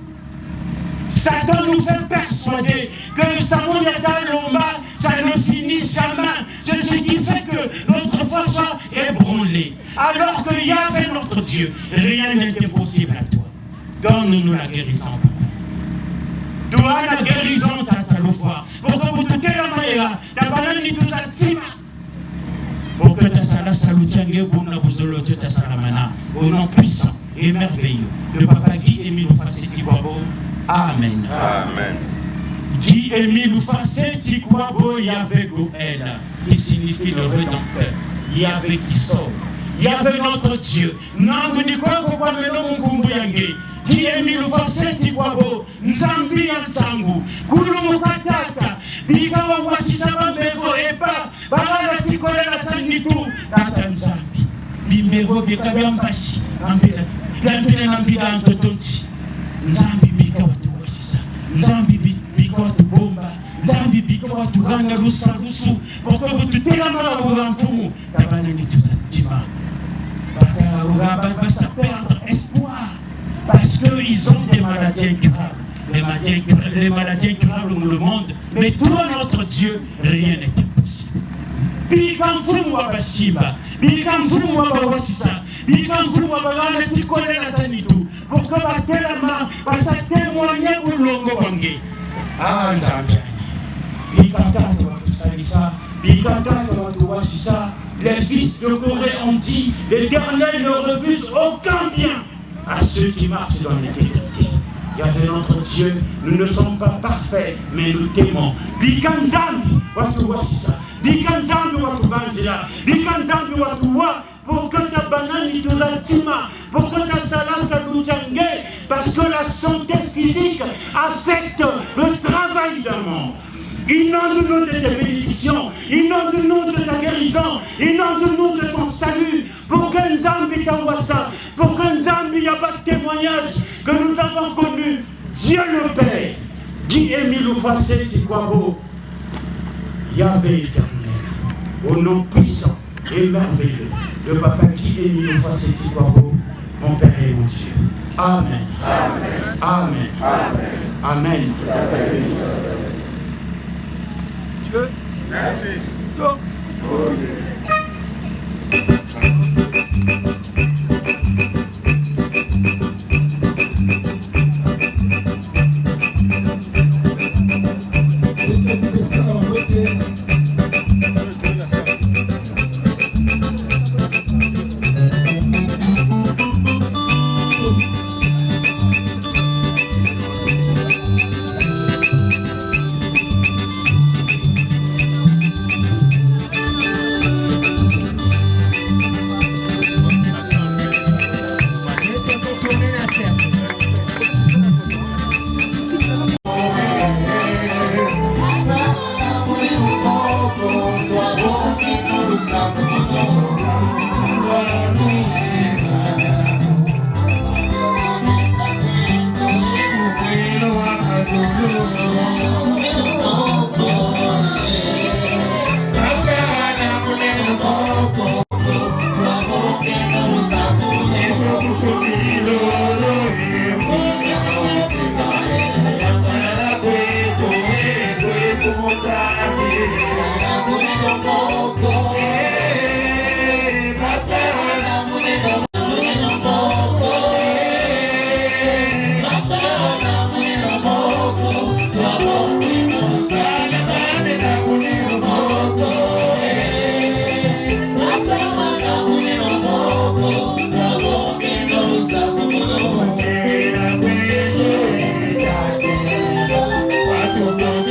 Satan nous fait persuader que Samoyata Lomba, ça ne finit jamais. C'est ce qui fait que notre foi soit ébranlée. Alors que Yahvé notre Dieu, rien n'est impossible à toi. Donne-nous la guérison, papa. Toi, la guérison, tata Loufoua. Pour que vous tout la maïla, ta banane ni tout ça, tima. Pour que ta sala salutiangue, bouna bouzolo, ta salamana, au nom puissant et merveilleux de Papa Guy-Émile Fassetti Kwabo. Amen. Amen. Guy-Émile Fassetti Kwabo, Yahvé Goël, qui signifie le rédempteur. Yahvé qui sauve. Yahvé notre Dieu. Nangu ni kwako kwa meno mkumbu yange. Guy-Émile Fassetti Kwabo, Nzambi Nzangu, Kulu Mukatata, Bikawa Wasisaba Mbego Epa, Barala Tikole la Tanitu, Tata Nzambi, Bimbego Bikabi Ambashi, Ampina Nampida Antotonti, Nzambi Bikawa Tuwasisa, Nzambi Bikawa Tubomba, Nzambi Bikawa Tuganga Lusa Lusu, pourquoi vous tout est la mala Mfumu, Tabanani Tuzatima, Baka Basa perdre espoir. Parce qu'ils ont des maladies incurables. Les maladies incurables dans le monde. Mais toi, notre Dieu, rien n'est impossible. Bikamfumu wa Bashimba, Bikamfumu wa Bawasisa, Bikamfumu wa Bagala Tikole la Tanitu, pour que Batelama, Basa témoigner pour Longo Wange. Ah, Nzambiani. Bikatata wa Tusalisa, Bikatata wa Tuwasisa, les fils de Corée ont dit, l'Éternel ne refuse aucun bien à ceux qui marchent dans l'intégrité. Yahvé notre Dieu, nous ne sommes pas parfaits, mais nous t'aimons. Bikanzambi, watu wasisa. Bikanzambi watu banjira. Bikanzambi watu wa. Pour que ta banane tuzatima. Pour que ta salasa lujange. Parce que la santé physique affecte le travail d'un monde. Inonde-nous de tes bénédictions, inonde-nous de ta guérison, inonde-nous de ton salut, pour que Nzambi Kawasa, pour que Nzambi y a pas de témoignage que nous avons connu, Dieu le Père, Guy-Émile Fassetti Kwabo, Yahvé éternel, au nom puissant et merveilleux de Papa Guy-Émile Fassetti Kwabo, mon Père et mon Dieu. Amen. Amen. Amen. Amen. Amen. Merci. Thank you.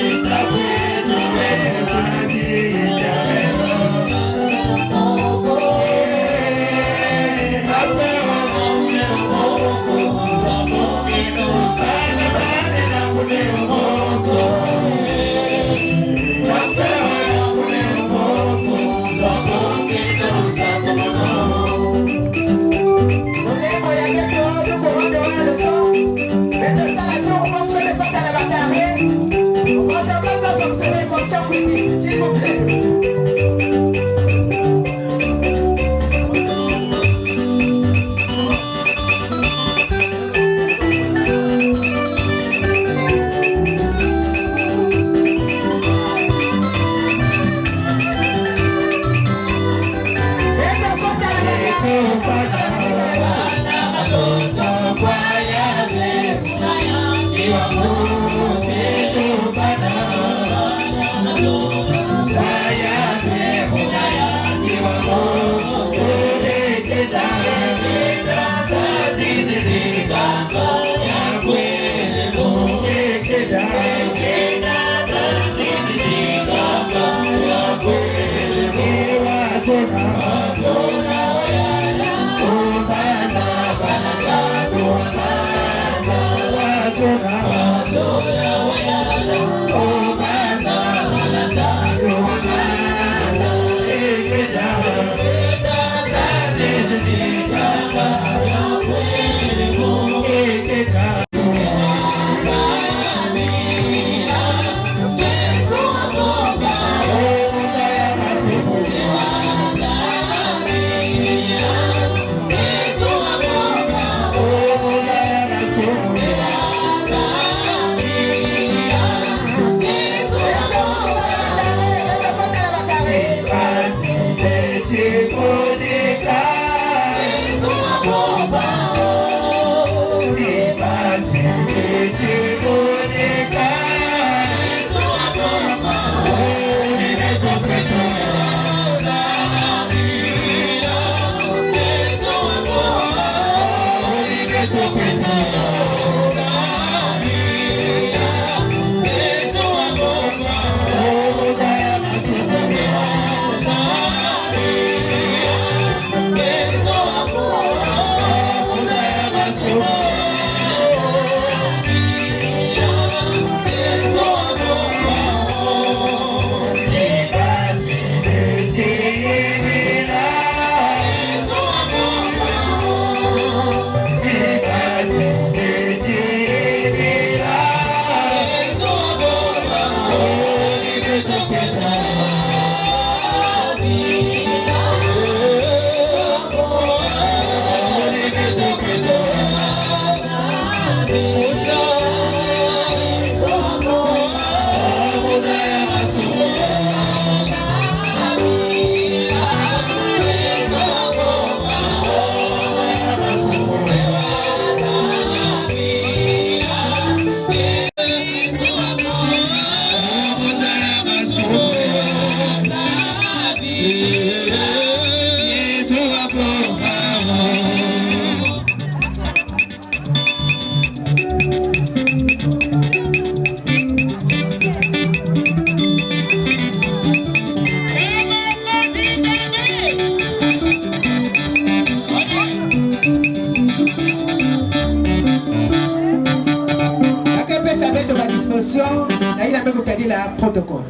protocole.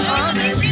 I'm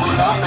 Nah,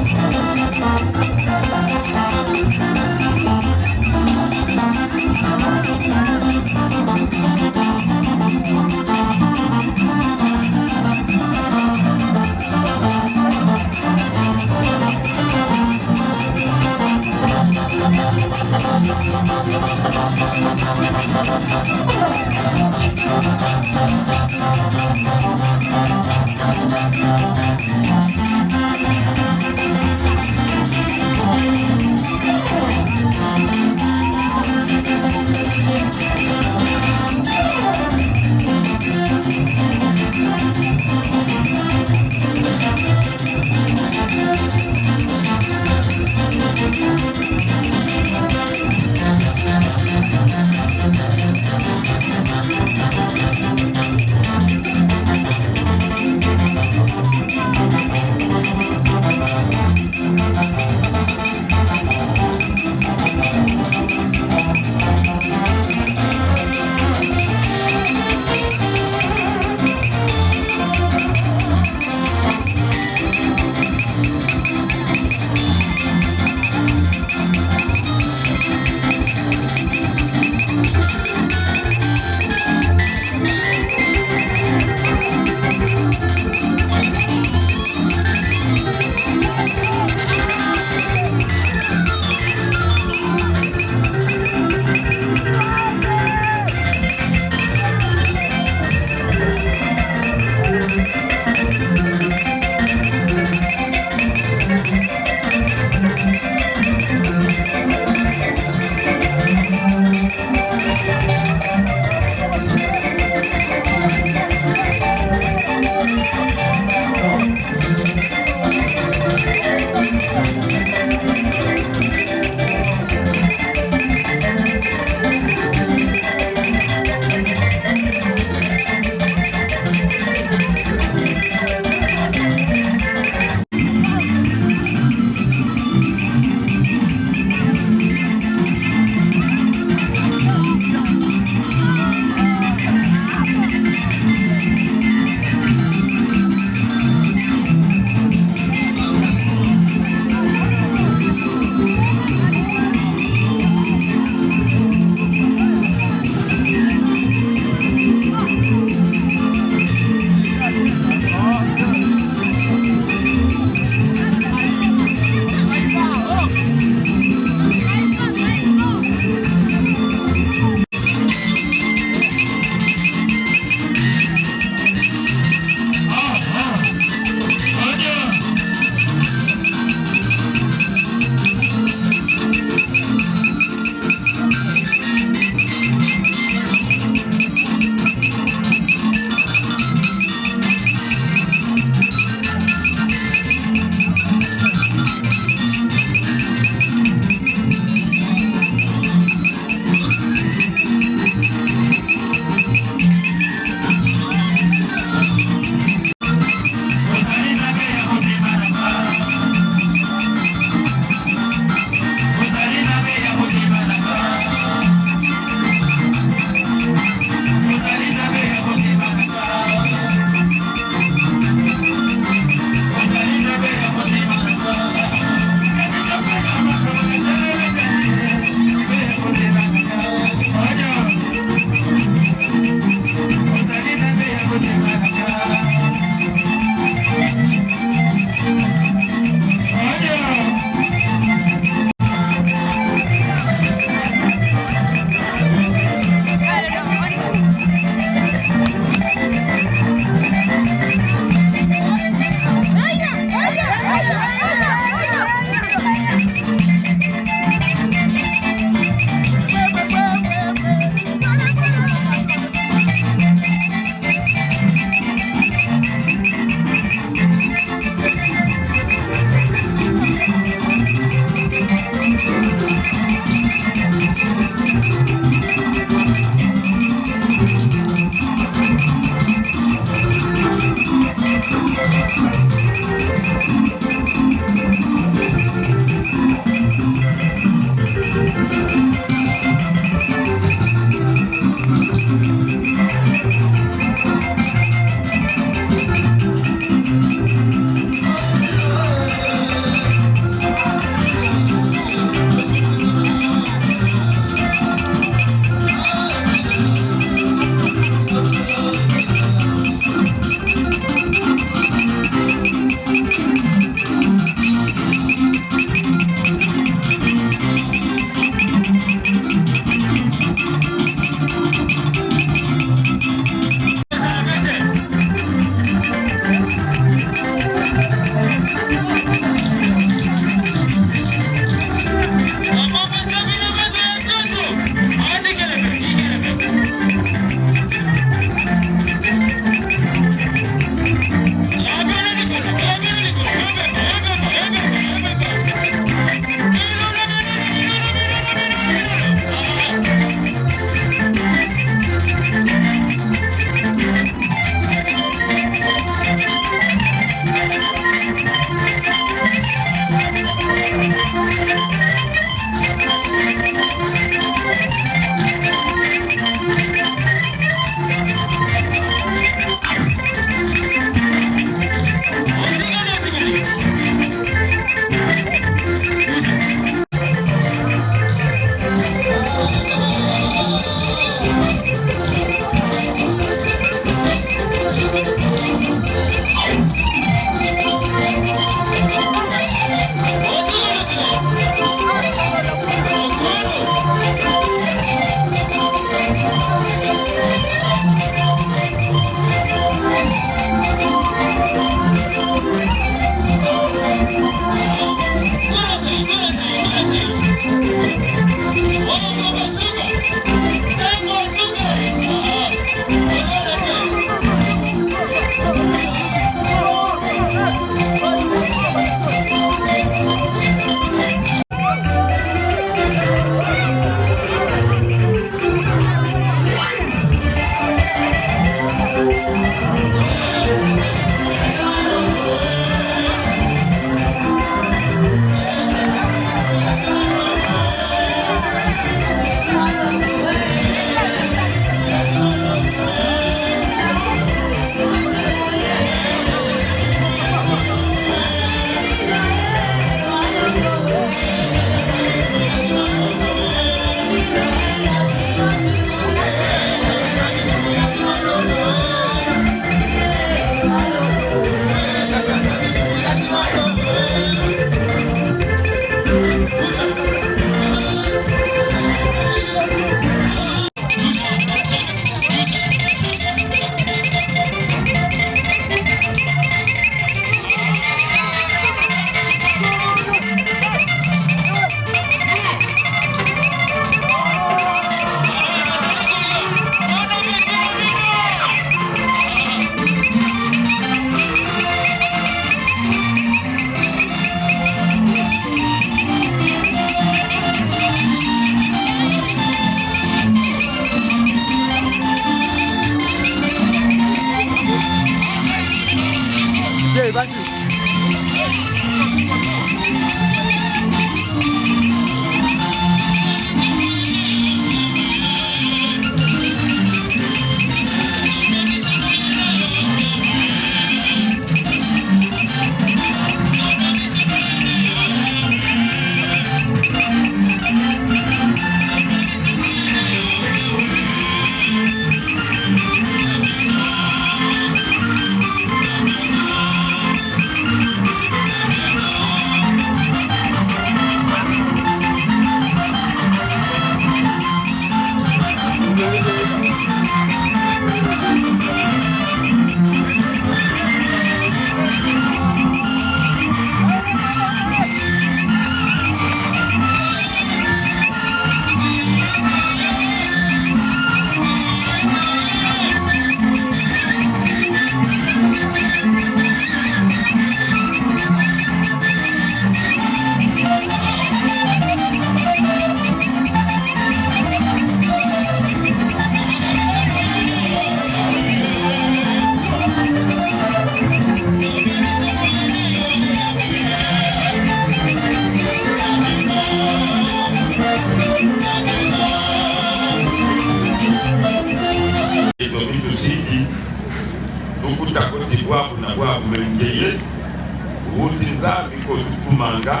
Manga,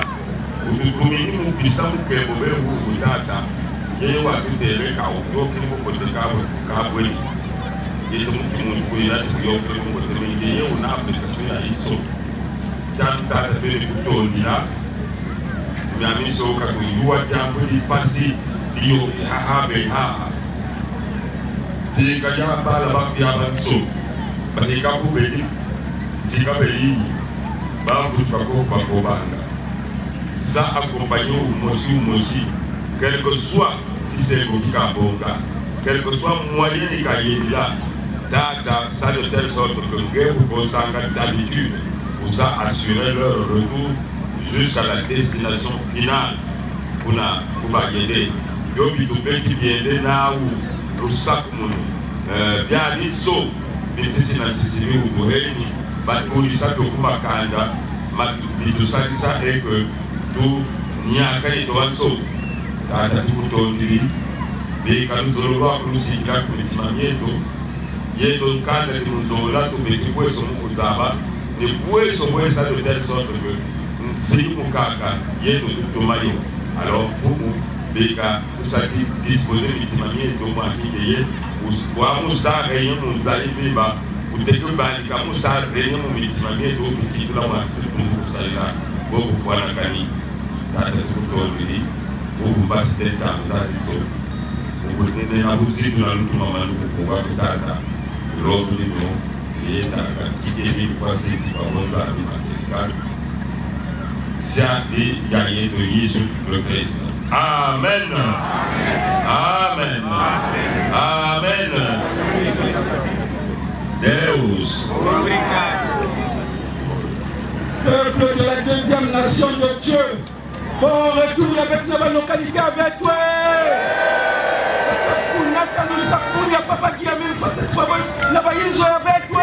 ututumini mupisa mukebobe hutata, yeye watuteleka utoke mukote kabweni. Yeto mukimuntu kuyirati kuyokere mukote mengeye unapesa ya iso. Chantata twele kutondira, myamisoka kuyuwa jambo lipasi, liyo hahabe haha. Dika jambala baku yabanso, bahika kubedi, tika pays bavutukako bakobanga ça accompagné mosi quel que soit kiseko kikabonga quel que soit moyen ikayela data ça de telle sorte que ngebo kosanga d'habitude pour ça assurer leur retour jusqu'à la destination finale kuna kubayede yo bitupeki biende na u rusakumu bien biso bisisi na sisi ubuheni batulisa dokumakanda bitusakisa que tout nyaka itowanso tata tukutondiri bekanuzololwa kulusikila kumitima myetu yeto nkanda limunzola tubekibweso mukuzaba nibweso bwesa de telle sorte que nsiri mukaka yeto tutumayo alors pumu beka tusaki disposer mitima myetu mwakingeye wamusaka ye munzali biba utekubandika musaka ye mu mitima myetu ukitula mwakutumukusalila bokufuanakani tata tukutondiri ubasi tetamuzaliso ubunene nabuzidu na lutuma manuku kukakutata robu lino yetaka kidemi kwa siti babonza abimakerikani siapi ya yeto Yesu le Christ. Amen. Amen. Amen. Deus. Peuple de la deuxième nation de Dieu, bon retour avec la localité avec toi. Papa qui a mis le avec toi.